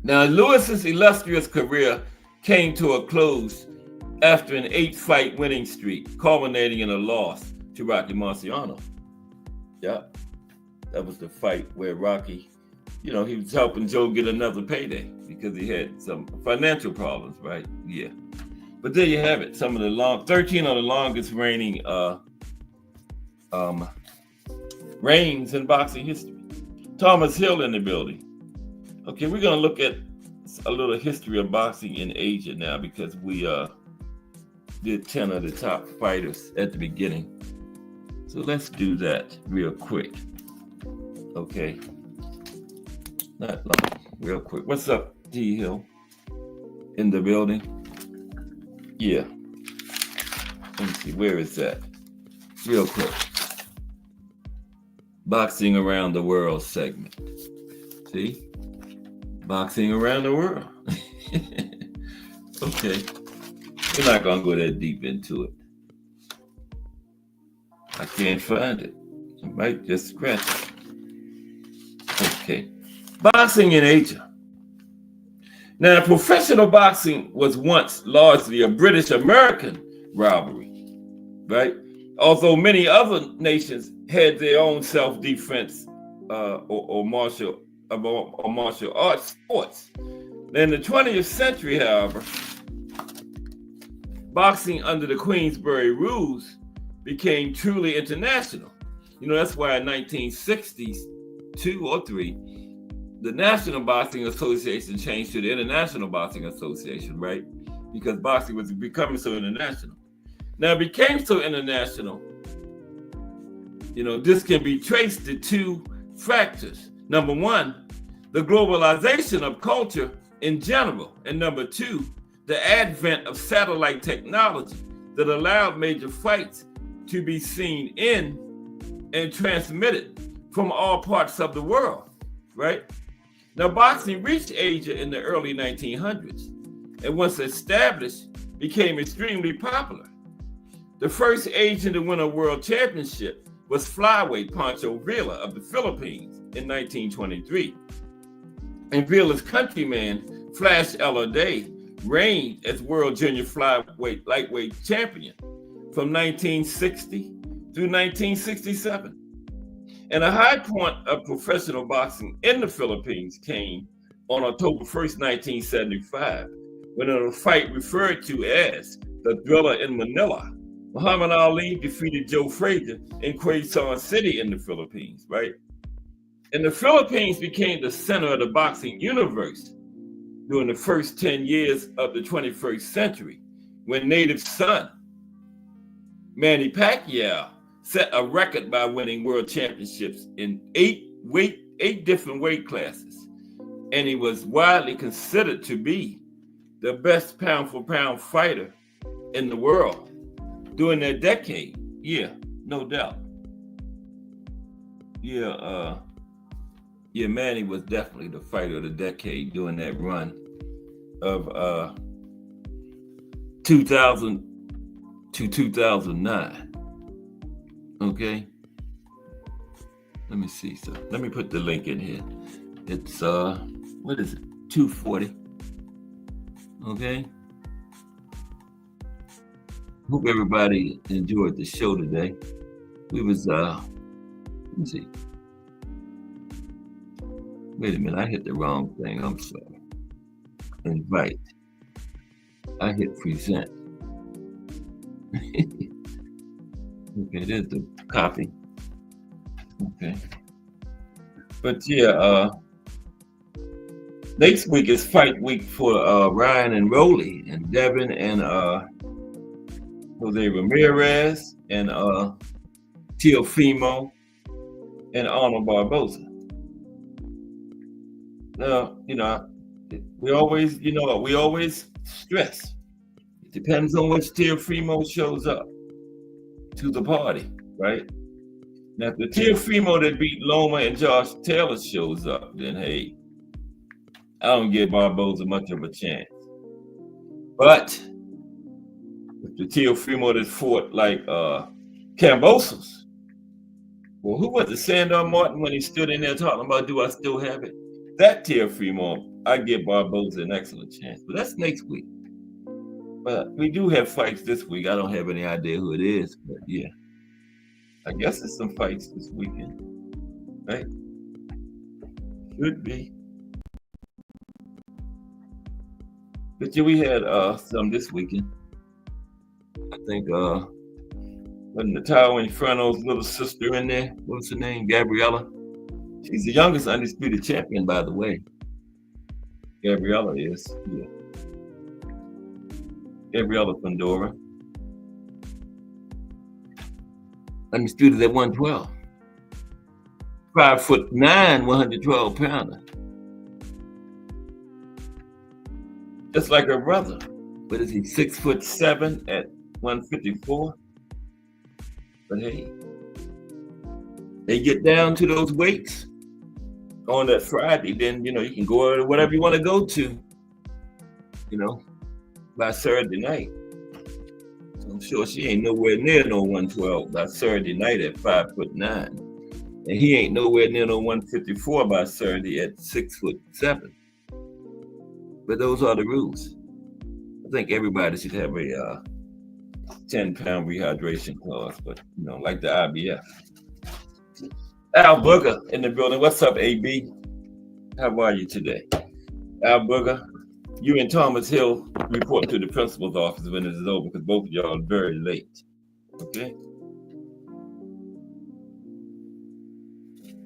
Now, Louis's illustrious career came to a close after an 8-fight winning streak, culminating in a loss to Rocky Marciano. Yeah, that was the fight where Rocky, he was helping Joe get another payday because he had some financial problems, right? Yeah. But there you have it. 13 of the longest reigning reigns in boxing history. Thomas Hill in the building. Okay, we're going to look at a little history of boxing in Asia now because we did 10 of the top fighters at the beginning. So let's do that real quick. Okay. Not long, real quick. What's up, T. Hill? In the building? Yeah. Let me see, where is that? Real quick. Boxing Around the World segment. See? Boxing Around the World. Okay. We're not going to go that deep into it. I can't find it. I might just scratch it. Okay. Boxing in Asia. Now, professional boxing was once largely a British-American rivalry, right? Although many other nations had their own self-defense or martial arts sports. In the 20th century, however, boxing under the Queensberry rules became truly international. That's why in 1960s, 2 or 3, the National Boxing Association changed to the International Boxing Association, right? Because boxing was becoming so international. Now, it became so international, this can be traced to 2 factors. Number 1, the globalization of culture in general. And number 2, the advent of satellite technology that allowed major fights to be seen in and transmitted from all parts of the world, right? Now, boxing reached Asia in the early 1900s, and once established, became extremely popular. The first Asian to win a world championship was flyweight Pancho Villa of the Philippines in 1923. And Villa's countryman, Flash Eladay, reigned as world junior flyweight lightweight champion from 1960 through 1967. And a high point of professional boxing in the Philippines came on October 1st, 1975, when a fight referred to as the Thriller in Manila Muhammad Ali defeated Joe Frazier in Quezon City in the Philippines, right? And the Philippines became the center of the boxing universe during the first 10 years of the 21st century, when native son Manny Pacquiao set a record by winning world championships in eight different weight classes. And he was widely considered to be the best pound for pound fighter in the world during that decade. Yeah, no doubt. Yeah, Manny was definitely the fighter of the decade during that run of 2000 to 2009. Okay, let me see. So let me put the link in here. It's what is it? 240. Okay. Hope everybody enjoyed the show today. We was let me see. Wait a minute, I hit the wrong thing. I'm sorry. Invite. I hit present. Okay, there's the copy. Okay. But yeah, next week is fight week for Ryan and Rolly and Devin and Jose Ramirez and Teofimo and Arnold Barboza. Now, we always stress. It depends on which Teofimo shows up to the party, right? Now, if the Teofimo that beat Loma and Josh Taylor shows up, then hey, I don't give Barboza much of a chance. But if the Teofimo that fought like Kambosos, well, who was it, Sandor Martin, when he stood in there talking about, do I still have it? That Teofimo, I give Barboza an excellent chance. But that's next week. But we do have fights this week. I don't have any idea who it is, but yeah. I guess there's some fights this weekend, right? Should be. But yeah, we had some this weekend. I think wasn't Natalia Inferno's little sister in there? What's her name? Gabriella. She's the youngest undisputed champion, by the way. Gabriella is. Yeah. Gabriella Fundora. Undisputed at 112. 5'9", 112 pounder. Just like her brother. What is he, 6'7" at 154? But hey, they get down to those weights on that Friday, then you can go to whatever you want to go to, by Saturday night. So I'm sure she ain't nowhere near no 112 by Saturday night at 5'9". And he ain't nowhere near no 154 by Saturday at 6'7". But those are the rules. I think everybody should have a 10-pound rehydration clause, but like the IBF. Al Booger in the building. What's up, AB? How are you today? Al Booger, you and Thomas Hill report to the principal's office when it is over, because both of y'all are very late. Okay?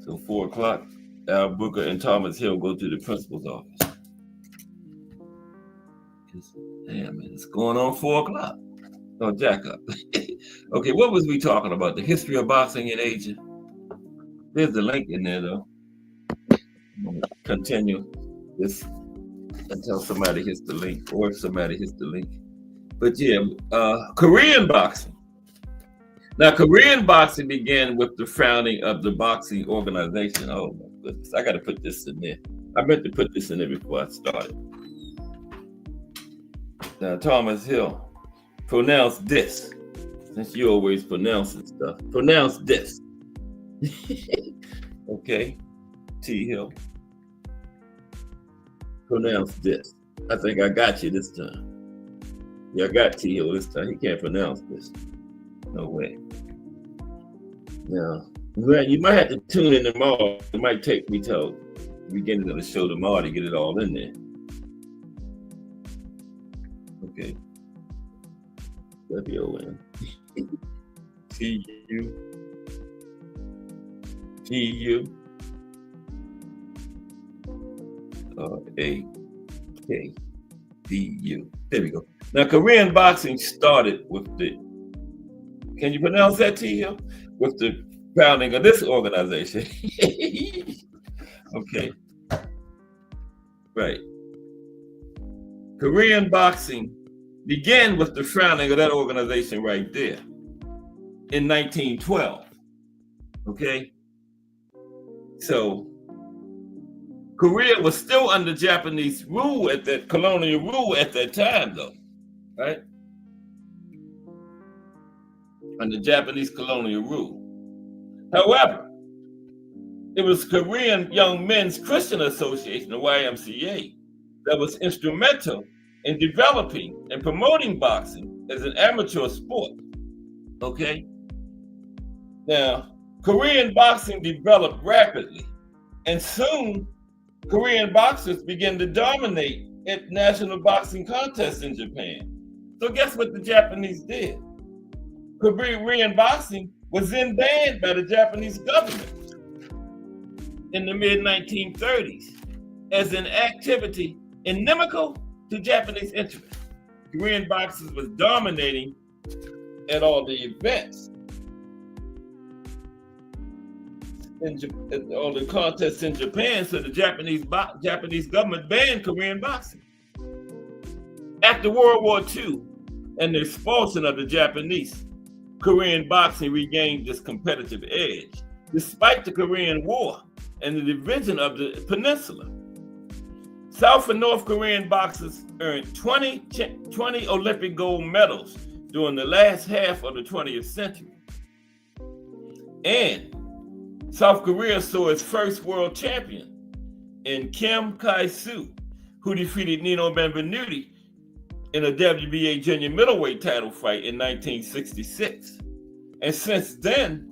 So 4 o'clock, Al Booger and Thomas Hill go to the principal's office. Damn, man, it's going on 4 o'clock. Oh, jack up. Okay, what was we talking about? The history of boxing in Asia? There's the link in there, though. I'm going to continue this until somebody hits the link, or if somebody hits the link. But yeah, Korean boxing. Now, Korean boxing began with the founding of the boxing organization. Oh, my goodness. I got to put this in there. I meant to put this in there before I started. Now, Thomas Hill, pronounce this. Since you always pronouncing stuff. Pronounce this. Okay, T Hill. Pronounce this. I think I got you this time. Yeah, I got T Hill this time. He can't pronounce this. No way. Now, you might have to tune in tomorrow. It might take me till the beginning of the show tomorrow to get it all in there. Okay. WON. TUGURAKDU. There we go. Now, Korean boxing started with the, can you pronounce that, T-Hill? With the founding of this organization. Okay. Right. Korean boxing began with the founding of that organization right there in 1912. Okay. So Korea was still under Japanese rule at that, colonial rule at that time, though, right? Under Japanese colonial rule. However, it was Korean Young Men's Christian Association, the YMCA, that was instrumental in developing and promoting boxing as an amateur sport. Okay? Now, Korean boxing developed rapidly, and soon Korean boxers began to dominate at national boxing contests in Japan. So guess what the Japanese did? Korean boxing was then banned by the Japanese government in the mid-1930s as an activity inimical to Japanese interests. Korean boxers was dominating at all the events, at all the contests in Japan, so the Japanese government banned Korean boxing. After World War II and the expulsion of the Japanese, Korean boxing regained this competitive edge, despite the Korean War and the division of the peninsula. South and North Korean boxers earned 20 Olympic gold medals during the last half of the 20th century. And South Korea saw its first world champion in Kim Kai-soo, who defeated Nino Benvenuti in a WBA junior middleweight title fight in 1966. And since then,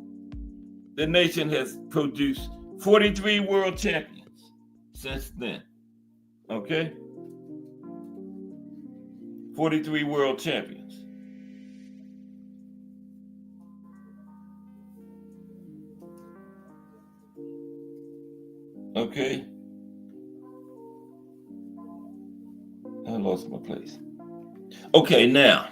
the nation has produced 43 world champions since then. Okay? 43 world champions. Okay? I lost my place. Okay, now,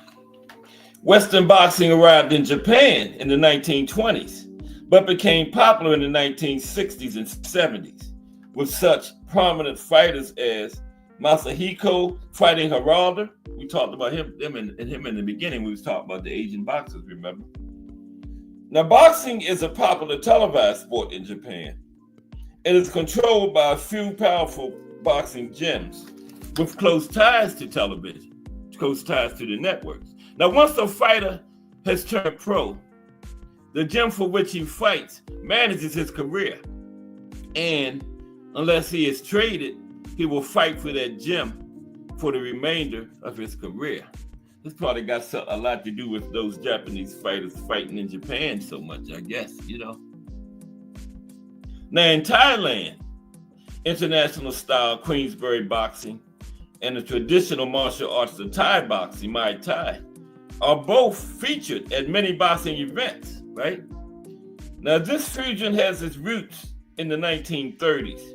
Western boxing arrived in Japan in the 1920s, but became popular in the 1960s and 70s with such prominent fighters as Masahiko fighting Harada. We talked about him in the beginning. We was talking about the Asian boxers, remember? Now, boxing is a popular televised sport in Japan. It is controlled by a few powerful boxing gyms with close ties to television, close ties to the networks. Now, once a fighter has turned pro, the gym for which he fights manages his career. And unless he is traded, he will fight for that gym for the remainder of his career. This probably got a lot to do with those Japanese fighters fighting in Japan so much, I guess, you know. Now in Thailand, international style Queensberry boxing and the traditional martial arts of Thai boxing, Muay Thai, are both featured at many boxing events, right? Now this fusion has its roots in the 1930s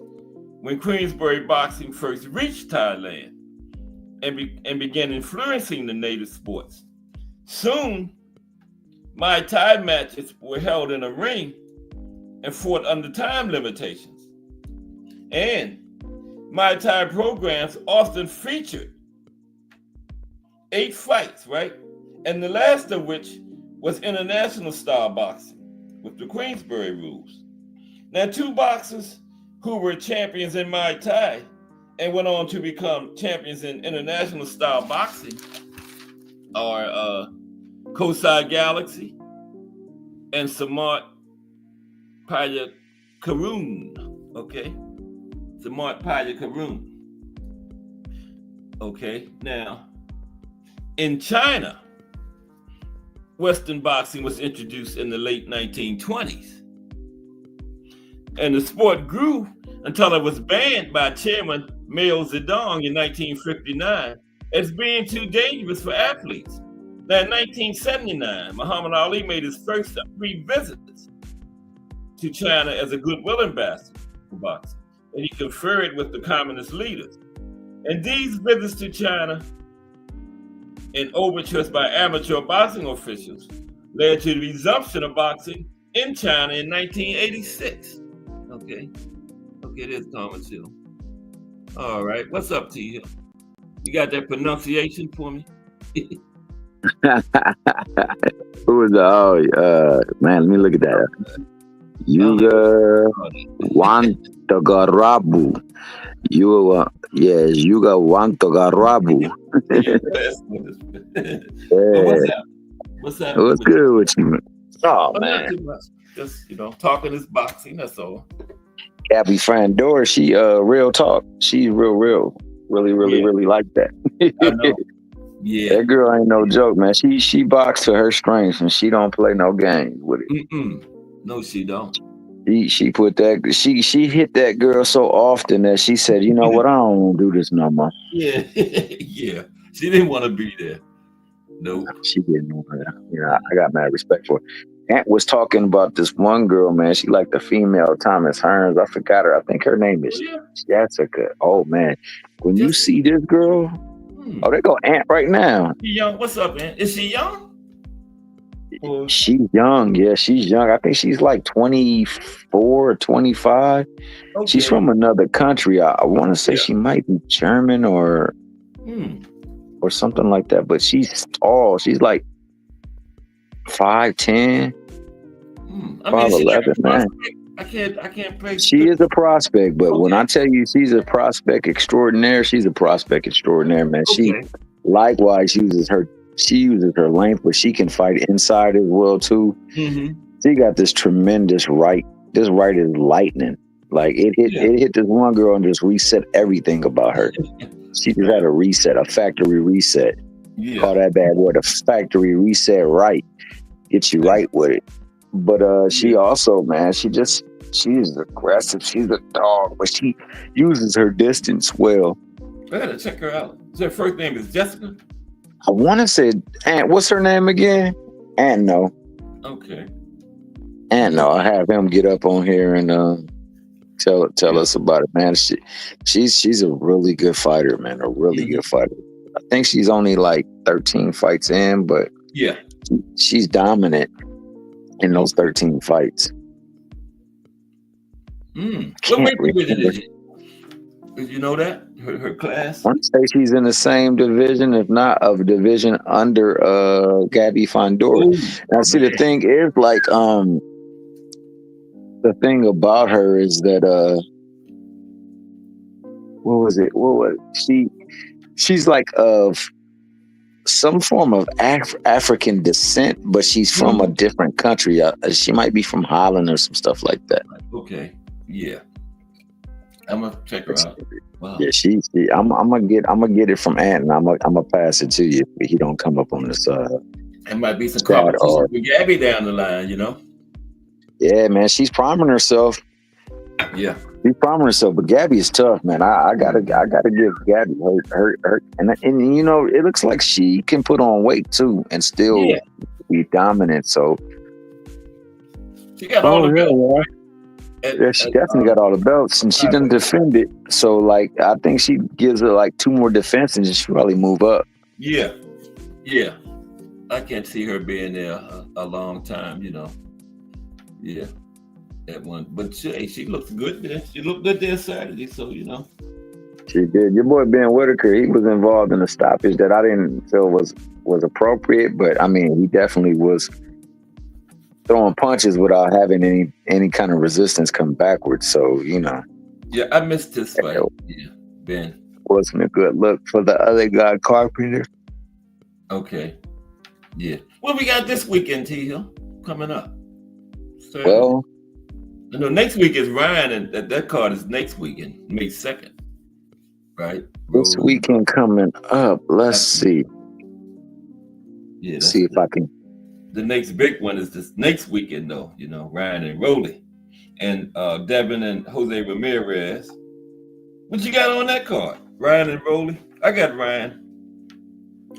when Queensberry boxing first reached Thailand and began influencing the native sports. Soon, Muay Thai matches were held in a ring and fought under time limitations. And Muay Thai programs often featured 8 fights, right? And the last of which was international style boxing with the Queensberry rules. Now, 2 boxers who were champions in Muay Thai and went on to become champions in international style boxing are Kosai Galaxy and Samart Payakarun, okay? Samart Payakarun. Okay, now, in China, Western boxing was introduced in the late 1920s. And the sport grew until it was banned by Chairman Mao Zedong in 1959 as being too dangerous for athletes Now, in 1979, Muhammad Ali made his first 3 visits to China as a goodwill ambassador for boxing, and he conferred with the communist leaders. And these visits to China and overtures by amateur boxing officials led to the resumption of boxing in China in 1986. Okay, there's Thomas Hill. All right, what's up, T Hill? You got that pronunciation for me? Who was man, let me look at that. Yuga Wantagarabu. Yuga Wantagarabu. Yeah. What's up? What's good with you? Oh, Not man. too much. Just, talking this boxing, that's all. Gabby Fandor, she real talk. She's real. Really like that. I know. Yeah. That girl ain't no joke, man. She boxed to her strengths and she don't play no games with it. No, she don't. She put that she hit that girl so often that she said, you know what, I don't want to do this no more. Yeah. Yeah. She didn't want to be there. No. She didn't want to. I got mad respect for her. Aunt was talking about this one girl, man. She like the female Thomas Hearns. I forgot her. I think her name is Jessica. Oh man. When you see this girl, oh, there go Aunt right now. She young. What's up, Aunt? Is she young? Or... She's young. Yeah, she's young. I think she's like 24 or 25. Okay. She's from another country. I want to say she might be German or something like that. But she's tall. She's like 5'10". 5'11", man. I can't play. She is a prospect, but when I tell you she's a prospect extraordinaire, she's a prospect extraordinaire, man. She likewise uses her length, but she can fight inside as well too. She got this tremendous right. This right is lightning. Like it hit this one girl and just reset everything about her. She just had a factory reset. Yeah. Call that bad word, a factory reset right. Get you right with it. But she also, man, she's aggressive. She's a dog, but she uses her distance well. I gotta check her out. Her first name is Jessica? I want to say Aunt. What's her name again? Aunt No. Okay. Aunt No. I have him get up on here and tell us about it, man. She's a really good fighter, man. A really good fighter. I think she's only like 13 fights in, but she's dominant in those 13 fights. What weight division is she? Did you know that? Her class? I want to say she's in the same division, if not of a division under Gabby Fandor. Now, see, the thing is, like, the thing about her is that, she's like of some form of African descent, but she's from a different country. She might be from Holland or some stuff like that. Okay, yeah, I'm gonna check her out. Wow. Yeah, I'm gonna get it from Ant, and I'm gonna pass it to you if he don't come up on this. It might be some competition with Gabby down the line, Yeah, man, she's priming herself. Yeah. She's priming herself, but Gabby is tough, man. I gotta give Gabby her and it looks like she can put on weight too and still be dominant. So she got all the belts. Yeah, she definitely got all the belts, and she didn't defend it. So, like, I think she gives her like 2 more defenses, and she'll probably move up. Yeah. I can't see her being there a long time, Yeah. That one, but she looks good there. She looked good there Saturday, so She did. Your boy Ben Whitaker, he was involved in a stoppage that I didn't feel was appropriate, but I mean, he definitely was throwing punches without having any kind of resistance come backwards. So Yeah, I missed this fight. Yeah, Ben wasn't a good look for the other guy, Carpenter. Okay. Yeah. What we got this weekend, T Hill, coming up? Saturday. Well. No, next week is Ryan, and that card is next weekend, May 2nd, right? This weekend coming up, let's see. Yeah, see if I can. The next big one is this next weekend, though. Ryan and Rolly, and Devin and Jose Ramirez. What you got on that card? Ryan and Rolly. I got Ryan,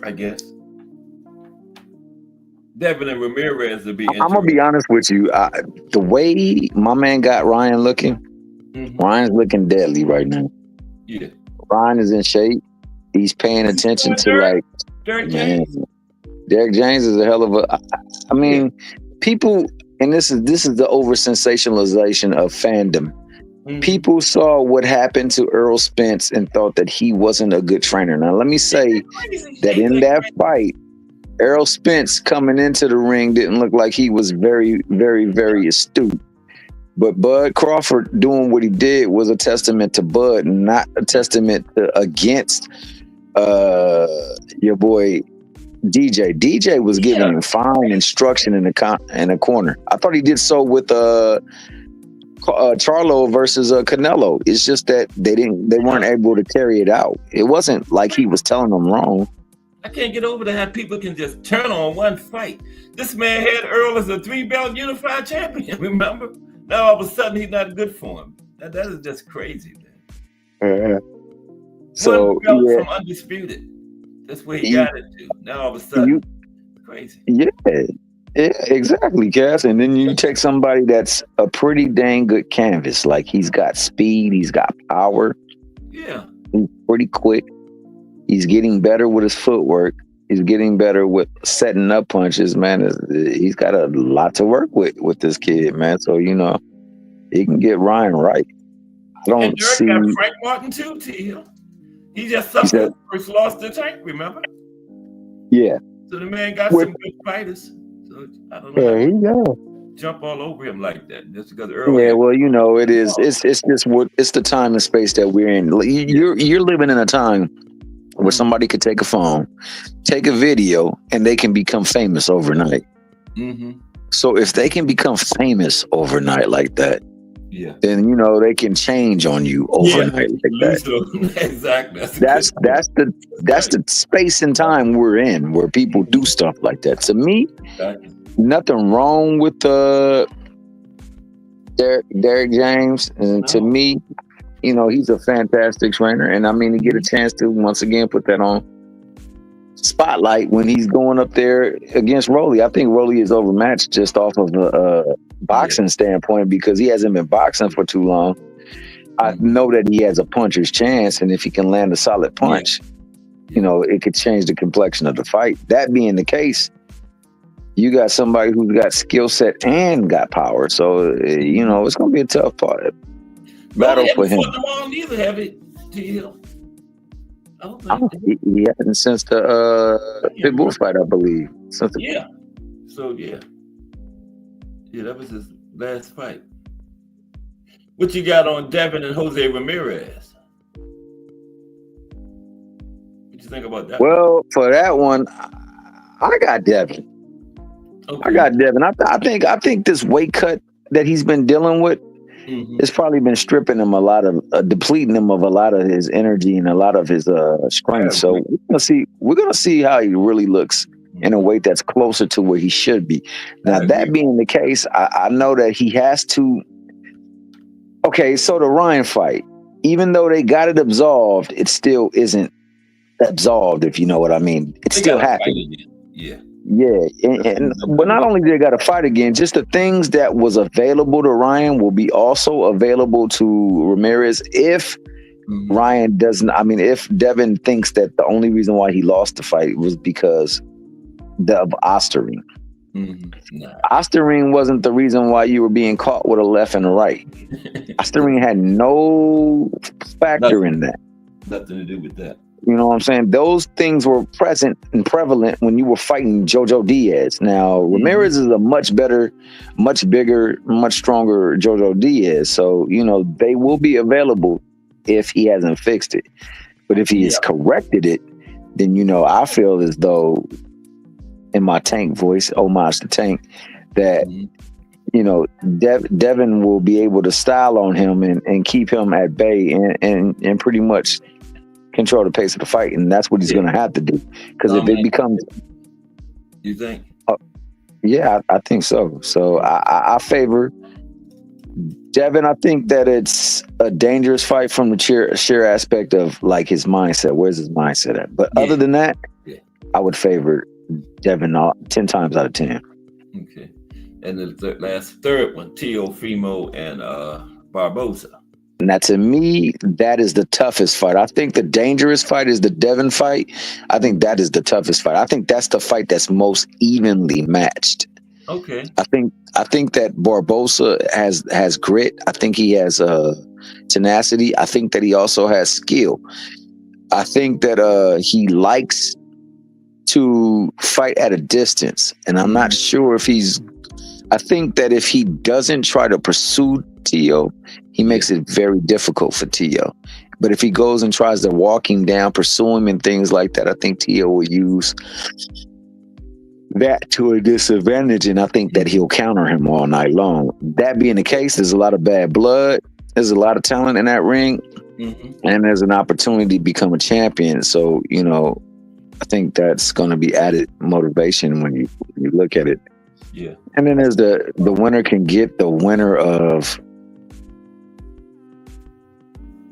I guess. Devin and Ramirez will be I'm gonna be honest with you. The way my man got Ryan looking, Ryan's looking deadly right now. Yeah. Ryan is in shape. He's paying attention to like Derek man. James. Derek James is a hell of a. I mean, people, and this is the over sensationalization of fandom. People saw what happened to Earl Spence and thought that he wasn't a good trainer. Now, let me say that in that fight, Earl Spence coming into the ring didn't look like he was very, very, very astute. But Bud Crawford doing what he did was a testament to Bud, not a testament against your boy DJ. DJ was giving him fine instruction in the corner. I thought he did so with Charlo versus Canelo. It's just that they weren't able to carry it out. It wasn't like he was telling them wrong. I can't get over that how people can just turn on one fight. This man had Earl as a 3-belt unified champion, remember? Now all of a sudden he's not good for him. That is just crazy, man. So one belt from undisputed. That's where he got it to. Now all of a sudden, crazy. Yeah, exactly, Cass. And then you take somebody that's a pretty dang good canvas. Like he's got speed, he's got power. Yeah. He's pretty quick. He's getting better with his footwork. He's getting better with setting up punches, man. He's got a lot to work with this kid, man. So, you know, he can get Ryan right. I don't and see... got Frank Martin too, T. He just suffered first lost the Tank, remember? Yeah. So the man got some good fighters. So I don't know. Yeah, he does. Jump all over him like that just because early. Yeah, well, you know, it is. It's just it's the time and space that we're in. You're living in a time where somebody could take a phone, take a video, and they can become famous overnight. So if they can become famous overnight like that, then you know they can change on you overnight like that. Exactly. That's the space and time we're in where people do stuff like that. To me, nothing wrong with Derek James, and to me, you know, he's a fantastic trainer, and I mean to get a chance to once again put that on spotlight when he's going up there against Rolly. I think Rolly is overmatched just off of a boxing standpoint because he hasn't been boxing for too long. I know that he has a puncher's chance, and if he can land a solid punch, you know, it could change the complexion of the fight. That being the case, you got somebody who's got skill set and got power, so you know it's going to be a tough battle for him. Neither have it. He hasn't since the Pitbull fight, I believe. So that was his last fight. What you got on Devin and Jose Ramirez? What you think about that? Well, for that one, I got Devin. Okay. I got Devin. I think this weight cut that he's been dealing with, it's probably been stripping him a lot of, depleting him of a lot of his energy and a lot of his strength. So we're gonna see how he really looks in a weight that's closer to where he should be. Now that being the case, I know that he has to. Okay, so the Ryan fight, even though they got it absolved, it still isn't absolved. If you know what I mean, it still happened. But not only they got to fight again, just the things that was available to Ryan will be also available to Ramirez if Ryan doesn't. I mean, if Devin thinks that the only reason why he lost the fight was because of Osterring. Osterring wasn't the reason why you were being caught with a left and a right. Osterring had no factor in that. Nothing to do with that. You know what I'm saying? Those things were present and prevalent when you were fighting Jojo Diaz. Now, Ramirez is a much better, much bigger, much stronger Jojo Diaz. So, you know, they will be available if he hasn't fixed it. But if he has corrected it, then, you know, I feel as though, in my Tank voice, homage to Tank, that, you know, Devin will be able to style on him and keep him at bay and pretty much control the pace of the fight, and that's what he's going to have to do. Because if it becomes, you think? I think so. So I favor Devin. I think that it's a dangerous fight from the sheer aspect of like his mindset. Where's his mindset at? But other than that, I would favor Devin 10 times out of 10. Okay. And the third one, Teofimo and Barbosa. Now, to me, that is the toughest fight. I think the dangerous fight is the Devin fight. I think that is the toughest fight. I think that's the fight that's most evenly matched. Okay. I think that Barbosa has grit. I think he has tenacity. I think that he also has skill. I think that he likes to fight at a distance, and I'm not sure if he's. I think that if he doesn't try to pursue Tio, he makes it very difficult for Tio. But if he goes and tries to walk him down, pursue him, and things like that, I think Tio will use that to a disadvantage, and I think that he'll counter him all night long. That being the case, there's a lot of bad blood. There's a lot of talent in that ring, and there's an opportunity to become a champion. So, I think that's going to be added motivation when you look at it. Yeah. And then as the winner can get the winner of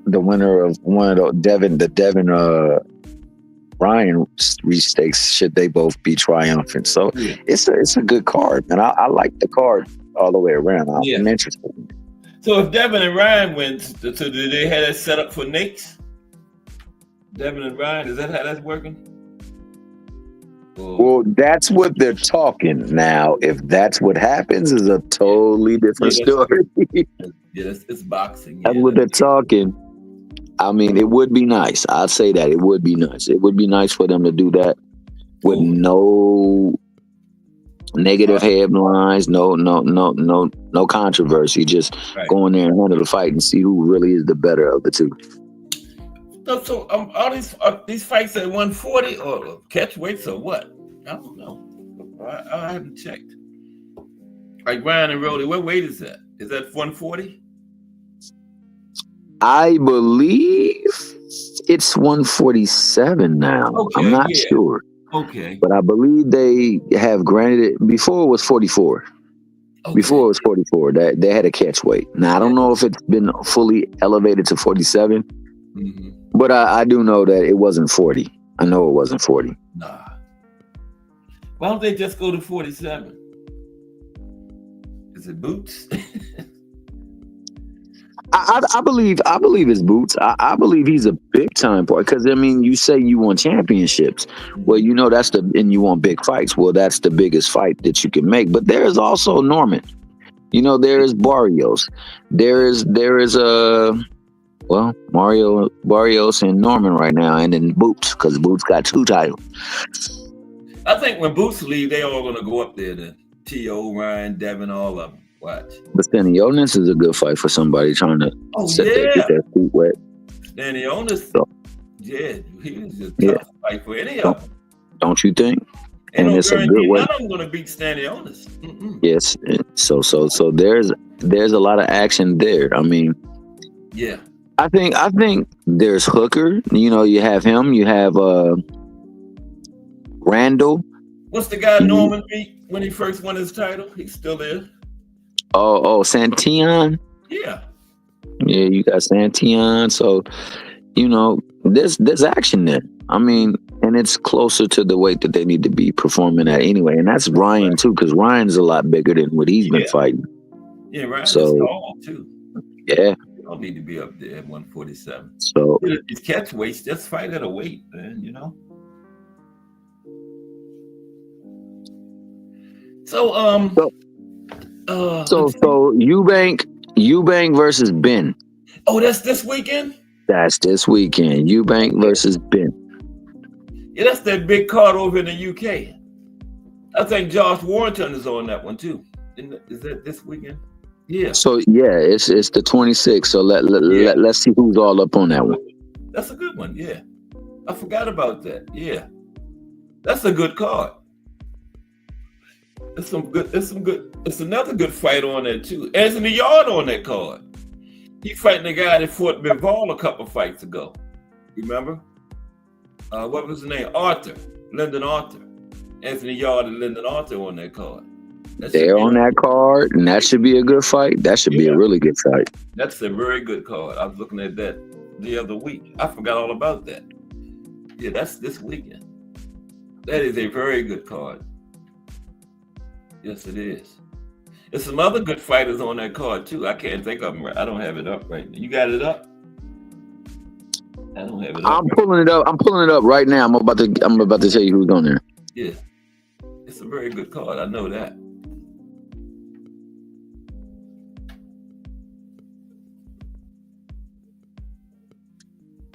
one of the Devin Ryan stakes, should they both be triumphant. So it's a good card, and I like the card all the way around. I'm interested. So if Devin and Ryan wins, so do they have that set up for Nate's? Devin and Ryan, is that how that's working? Well, that's what they're talking now. If that's what happens, is a totally different story. It's boxing. That's what they're talking. I mean, it would be nice. I'd say that it would be nice. It would be nice for them to do that with no negative headlines, no controversy. Just go in there and handle the fight and see who really is the better of the two. So all these fights at 140 or catch weights or what? I don't know. I haven't checked. Like Ryan and Rolly, what weight is that? Is that 140? I believe it's 147 now. Okay, I'm not sure. Okay. But I believe they have granted it. Before it was 44. Okay. Before it was 44. They had a catch weight. Now I don't know if it's been fully elevated to 47. But I do know that it wasn't 40. I know it wasn't 40. Nah. Why don't they just go to 47? Is it Boots? I believe it's Boots. I believe he's a big time part, because I mean, you say you want championships. Well, and you want big fights. Well, that's the biggest fight that you can make. But there is also Norman. There is Barrios. There is Mario Barrios and Norman right now, and then Boots, because Boots got 2 titles. I think when Boots leave, they all gonna go up there to T.O., Ryan, Devin, all of them. Watch. But Stanionis is a good fight for somebody trying to get their feet wet. Stanionis, he was a tough fight for any of them. Don't you think? And it's a good way. None of them gonna beat Stanionis. Yes. So there's a lot of action there. I mean, yeah. I think there's Hooker. You have him. You have Randall. What's the guy Norman beat when he first won his title? He's still there. Oh, Santillan. Yeah. Yeah, you got Santillan. So, there's action there. I mean, and it's closer to the weight that they need to be performing at anyway. And that's Ryan too, because Ryan's a lot bigger than what he's been fighting. Yeah, Ryan's tall too. Yeah. Don't need to be up there at 147. So these catch weights, just fight at a weight, man. So Eubank versus Ben. Oh, that's this weekend? That's this weekend. Eubank versus Ben. Yeah, that's that big card over in the UK. I think Josh Warrington is on that one too. Is that this weekend? Yeah. So it's the 26th. So let's see who's all up on that one. That's a good one. Yeah, I forgot about that. Yeah, that's a good card. It's another good fight on there too. Anthony Yard on that card. He fighting the guy that fought Bivol a couple fights ago. Remember? What was his name? Lyndon Arthur. Anthony Yard and Lyndon Arthur on that card. They're on that card, and that should be a good fight. That should be a really good fight. That's a very good card. I was looking at that the other week. I forgot all about that. Yeah, that's this weekend. That is a very good card. Yes, it is. There's some other good fighters on that card too. I can't think of them. I don't have it up right now. You got it up? I don't have it up. I'm pulling it up. I'm pulling it up right now. I'm about to tell you who's on there. Yeah, it's a very good card. I know that.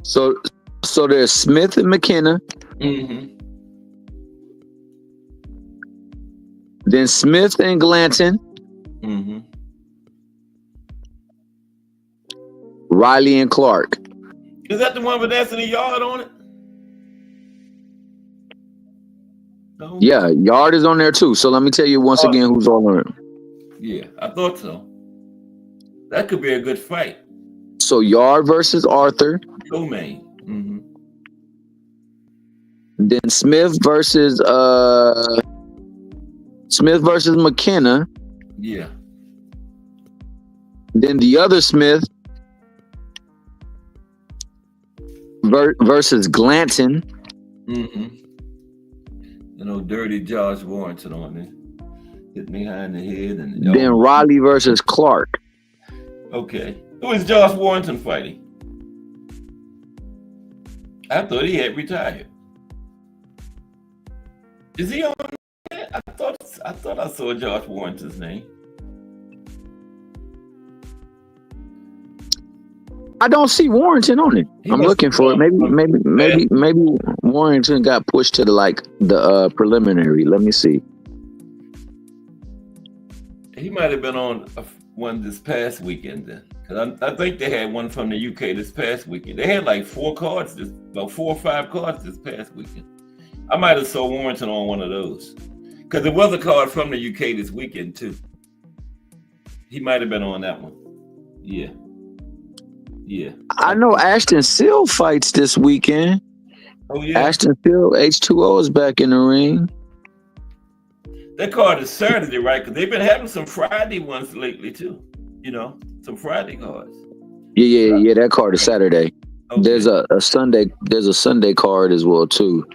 So there's Smith and McKenna. Mm-hmm. Then Smith and Glanton. Mm-hmm. Riley and Clark. Is that the one with Anthony Yard on it? No? Yeah, Yard is on there too. So let me tell you once again who's on it. Yeah, I thought so. That could be a good fight. So Yard versus Arthur. Co-main. Mm-hmm. Then Smith versus McKenna. Yeah. Then the other Smith versus Glanton. Mm-hmm. You know, dirty Josh Warrington on there. Hit me behind the head. And Then Riley versus Clark. Okay. Who is Josh Warrington fighting? I thought he had retired. Is he on there? I thought I saw Josh Warrington's name. I don't see Warrington on it. I'm looking for it. Maybe Warrington got pushed to the preliminary. Let me see. He might have been on one this past weekend then. Because I think they had one from the UK this past weekend. They had like 4 or 5 cards this past weekend. I might have saw Warrington on one of those. Because there was a card from the UK this weekend too. He might have been on that one. Yeah. Yeah. I know Ashton Seal fights this weekend. Oh yeah. Ashton Seal, H2O is back in the ring. That card is Saturday, right? Because they've been having some Friday ones lately too. You know, some Friday cards. Yeah. That card is Saturday. Okay. There's a Sunday card as well too.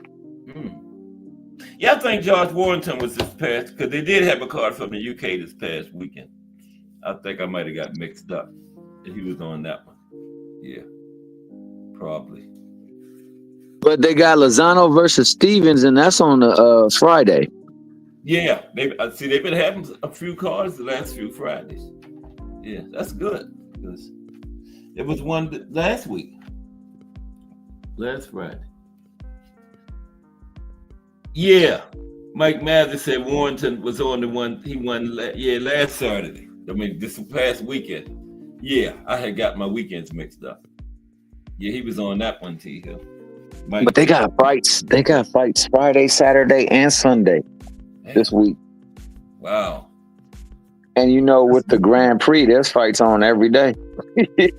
Yeah, I think Josh Warrington was this past, because they did have a card from the UK this past weekend. I think I might have got mixed up if he was on that one. Yeah, probably. But they got Lozano versus Stevens, and that's on the Friday. Yeah, they've been having a few cards the last few Fridays. Yeah, that's good, because it was one last week, last Friday. Yeah, Mike Mather said Warrington was on the one he won last Saturday. I mean, this past weekend. Yeah, I had got my weekends mixed up. Yeah, he was on that one, T Hill. But they got fights. They got fights Friday, Saturday, and Sunday this week. Wow. And you know, with the Grand Prix, there's fights on every day. They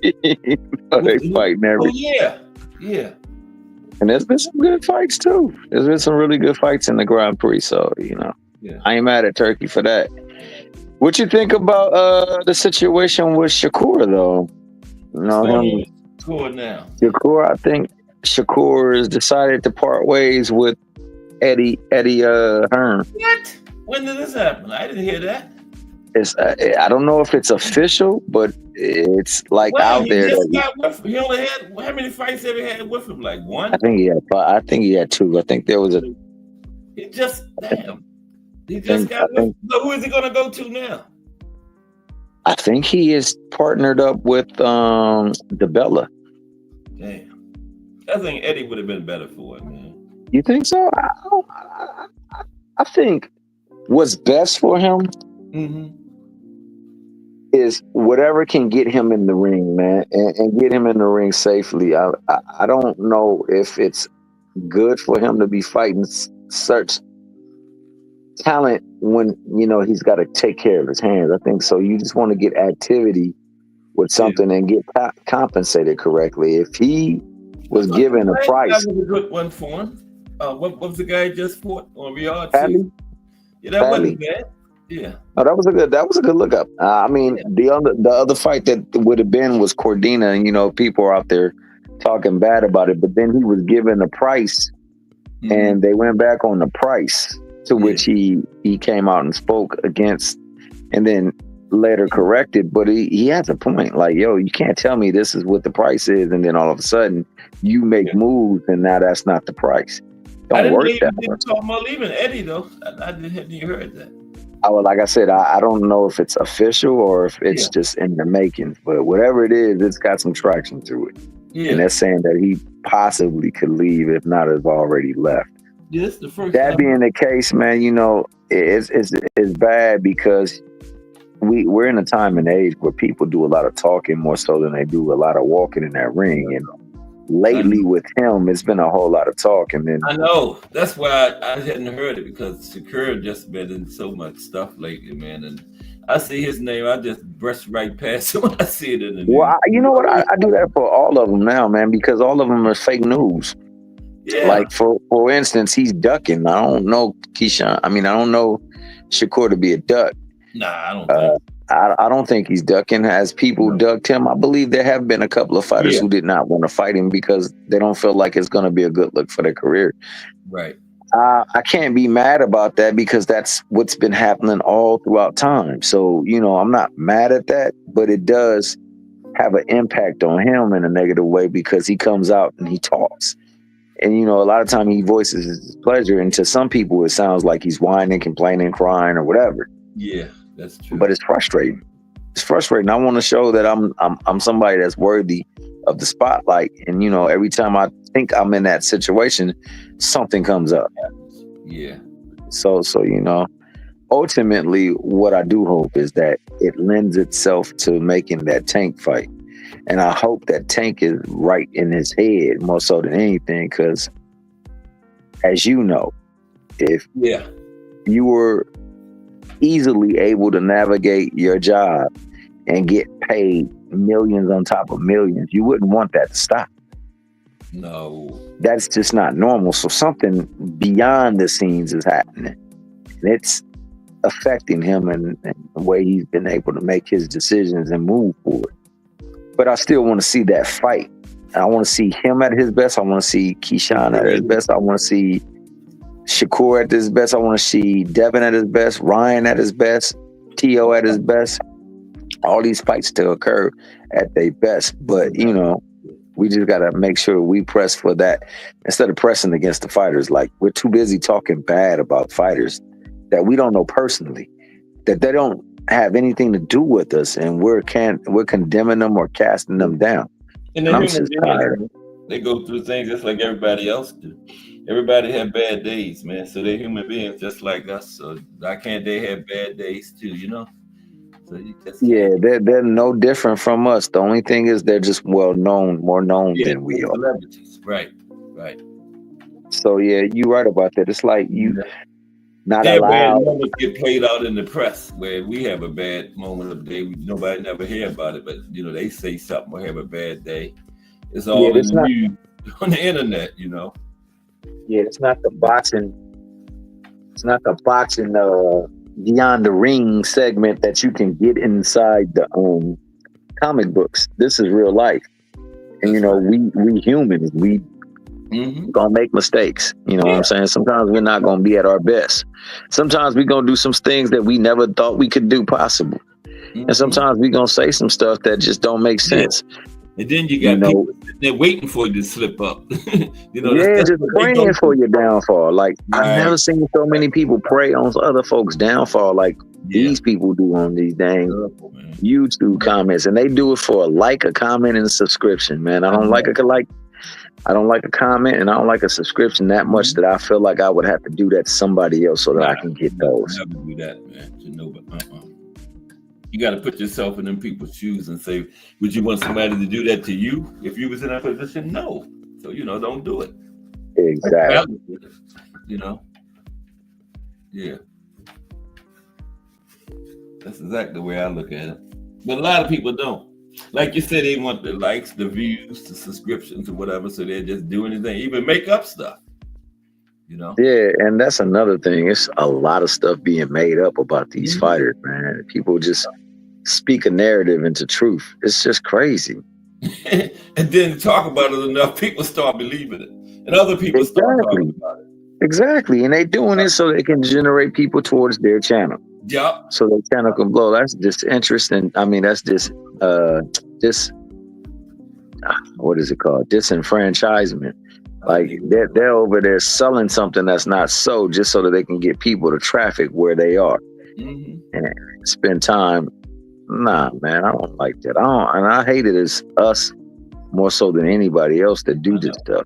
fighting every. Oh yeah. And there's been some good fights too. There's been some really good fights in the Grand Prix. So, I ain't mad at Turkey for that. What you think about the situation with Shakur though? Shakur now. Shakur, I think Shakur has decided to part ways with Eddie Hearn. What? When did this happen? I didn't hear that. I don't know if it's official, but it's like out there. He only had, how many fights have he had with him? Like one? I think he had 2. I think there was a. He just got. So who is he going to go to now? I think he is partnered up with DeBella. Damn. I think Eddie would have been better for it, man. You think so? I think what's best for him. Mm-hmm. Is whatever can get him in the ring, man, and get him in the ring safely. I don't know if it's good for him to be fighting such talent when he's got to take care of his hands. I think so. You just want to get activity with something and get compensated correctly. If he was given a price, that was a good one for him. What was the guy just fought on Riyadh? Yeah, that wasn't bad. Yeah. Oh, that was a good look up. I mean, the other fight that would have been was Cordina, and people are out there talking bad about it. But then he was given a price and they went back on the price, to which he came out and spoke against, and then later corrected. But he has a point. Like, yo, you can't tell me this is what the price is, and then all of a sudden you make moves, and now that's not the price. Don't work that way. Talking about leaving Eddie though. I hadn't even heard that. Like I said, I don't know if it's official or if it's just in the making, but whatever it is, it's got some traction to it. Yeah. And that's saying that he possibly could leave, if not has already left. Yeah, it's the first that time. Being the case, man, you know, it's bad because we're in a time and age where people do a lot of talking more so than they do a lot of walking in that ring. And lately with him, it's been a whole lot of talk. And then I know that's why I hadn't heard it, because Shakur just been in so much stuff lately, man. And I see his name, I just brush right past it when I see it in the news. Well, you know what? I do that for all of them now, man, because all of them are fake news. Yeah. Like for instance, he's ducking. I don't know Keyshawn. I mean, I don't know Shakur to be a duck. Nah, I don't think. I don't think he's ducking. Has people ducked him? I believe there have been a couple of fighters who did not want to fight him because they don't feel like it's going to be a good look for their career. Right. I can't be mad about that because that's what's been happening all throughout time. So, you know, I'm not mad at that, but it does have an impact on him in a negative way because he comes out and he talks. And, you know, a lot of time he voices his pleasure. And to some people, it sounds like he's whining, complaining, crying or whatever. Yeah, that's true. But it's frustrating. It's frustrating. I want to show that I'm somebody that's worthy of the spotlight. And, you know, every time I think I'm in that situation, something comes up. Yeah. So, you know, ultimately what I do hope is that it lends itself to making that Tank fight. And I hope that Tank is right in his head more so than anything, because as you know, if you were easily able to navigate your job and get paid millions on top of millions, you wouldn't want that to stop. No. That's just not normal. So something beyond the scenes is happening. And it's affecting him and the way he's been able to make his decisions and move forward. But I still want to see that fight. I want to see him at his best. I want to see Keyshawn at his best. I want to see Shakur at his best. I want to see Devin at his best, Ryan at his best, T.O. at his best. All these fights to occur at their best. But, you know, we just got to make sure we press for that instead of pressing against the fighters. Like, we're too busy talking bad about fighters that we don't know personally, that they don't have anything to do with us, and we're condemning them or casting them down. And I'm just tired. They go through things just like everybody else do. Everybody have bad days, man. So they're human beings just like us. So why can't they have bad days too, you know? So they're no different from us. The only thing is they're just more known than we are. Celebrities. Right. So you're right about that. It's like not that allowed. Bad moments get played out in the press where we have a bad moment of the day. Nobody never hear about it, but you know, they say something or have a bad day. It's all in the news on the internet, you know. Yeah, it's not the boxing. It's not the boxing beyond the ring segment that you can get inside the comic books. This is real life. And you know, we humans, we gonna make mistakes. You know what I'm saying? Sometimes we're not gonna be at our best. Sometimes we're gonna do some things that we never thought we could do possible. And sometimes we're gonna say some stuff that just don't make sense. And then you got people sitting there waiting for you to slip up. You know, just praying for your downfall. Like, I've never seen so many people pray on other folks' downfall like these people do on these dang YouTube comments. And they do it for a comment, and a subscription, man. I don't like a comment, and I don't like a subscription that much that I feel like I would have to do that to somebody else so that I can get those. Never do that, man. You got to put yourself in them people's shoes and say, would you want somebody to do that to you if you was in that position? No. So, you know, don't do it. Exactly. You know? Yeah. That's exactly the way I look at it. But a lot of people don't. Like you said, they want the likes, the views, the subscriptions or whatever, so they'll just do anything, even make up stuff. You know? Yeah, and that's another thing. It's a lot of stuff being made up about these fighters, man. People just speak a narrative into truth. It's just crazy. And then talk about it enough, people start believing it. And other people start talking about it. Exactly. And they doing it so they can generate people towards their channel. Yup. So their channel can blow. That's just interesting. I mean, that's just what is it called? Disenfranchisement. Like they're over there selling something that's not so, just so that they can get people to traffic where they are and spend time. Nah, man, I don't like that. And I hate it as us more so than anybody else that do this stuff.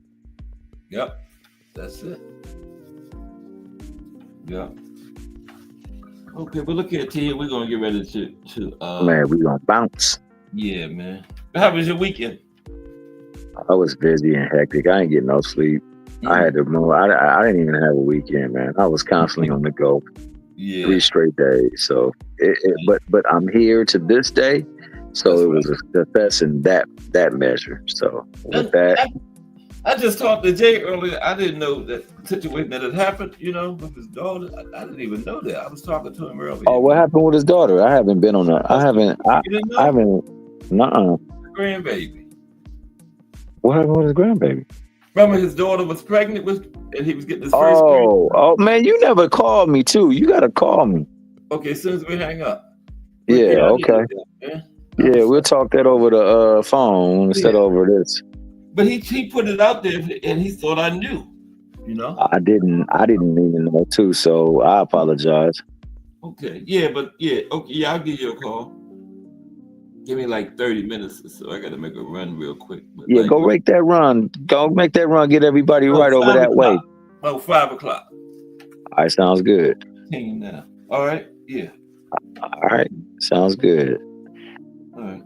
Yep. That's it. Yeah. Okay, but look at Tia. We're gonna get ready to Man, we gonna bounce. Yeah, man. How was your weekend? I was busy and hectic. I ain't getting no sleep. I had to move. I didn't even have a weekend, man. I was constantly on the go. Yeah. 3 straight days. So but I'm here to this day. So That's it was a success in that measure. So with that, I just talked to Jay earlier. I didn't know that situation that had happened, with his daughter. I didn't even know that. I was talking to him earlier. oh, what happened with his daughter? I haven't been on that. I You didn't know? nuh-uh. Grandbaby. What happened with his grandbaby? Remember his daughter was pregnant and he was getting his first grandbaby? Oh man, you never called me too. You gotta call me. Okay, as soon as we hang up. Yeah, I okay. did that, man. Yeah, we'll talk that over the phone instead of over this. But he put it out there and he thought I knew, I didn't even know too, so I apologize. Okay. Yeah, I'll give you a call. Give me like 30 minutes or so. I gotta make a run real quick. But Yeah, go make that run. Go make that run. Get everybody right over that way. Oh, 5 o'clock. All right, sounds good. Now. All right. Yeah. All right, sounds good. All right.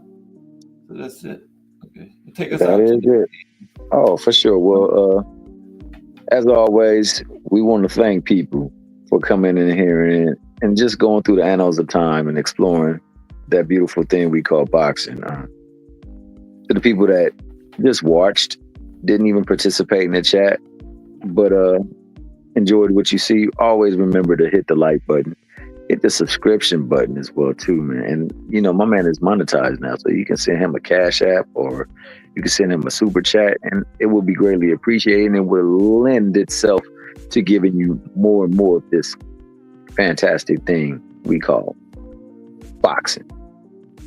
So that's it. Okay. Take us That out. is it. Oh, for sure. Well, as always, we want to thank people for coming in here and just going through the annals of time and exploring that beautiful thing we call boxing. To the people that just watched, didn't even participate in the chat, but enjoyed what you see, always remember to hit the like button, hit the subscription button as well too, man. And my man is monetized now, so you can send him a Cash App or you can send him a super chat, and it will be greatly appreciated, and it will lend itself to giving you more and more of this fantastic thing we call boxing.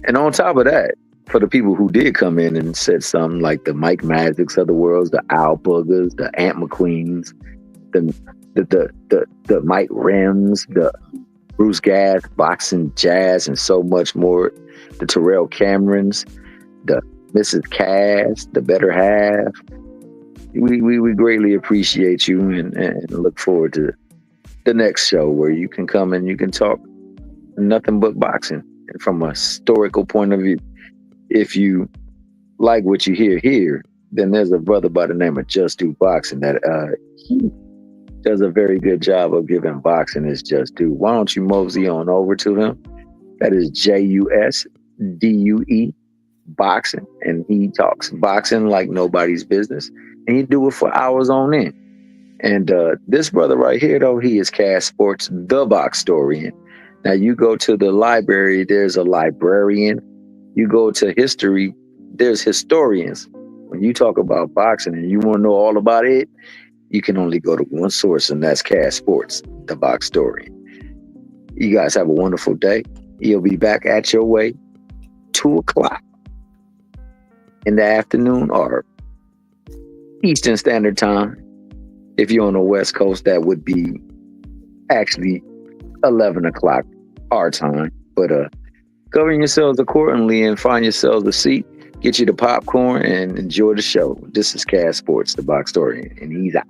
And on top of that, for the people who did come in and said something like the Mike Magics of the world, the Al Boogers, the Ant McQueens, the Mike Rims, the Bruce Gass, Boxing Jazz, and so much more, the Terrell Camerons, the Mrs. Cass, the Better Half. We greatly appreciate you and look forward to the next show where you can come and you can talk nothing but boxing from a historical point of view. If you like what you hear here, then there's a brother by the name of Just Do Boxing that he does a very good job of giving boxing his just due. Why don't you mosey on over to him? That is JUSDUE Boxing, and he talks boxing like nobody's business, and he do it for hours on end. And this brother right here, though, he is Cass Sports, the Boxtorian. Now you go to the library, there's a librarian. You go to history, there's historians. When you talk about boxing and you want to know all about it, you can only go to one source, and that's Cass Sports, the Boxtorian. You guys have a wonderful day. You'll be back at your way 2 o'clock in the afternoon or Eastern Standard Time. If you're on the West Coast, that would be actually 11 o'clock our time. But govern yourselves accordingly and find yourselves a seat, get you the popcorn, and enjoy the show. This is Cass Sports, the Boxtorian, and he's out.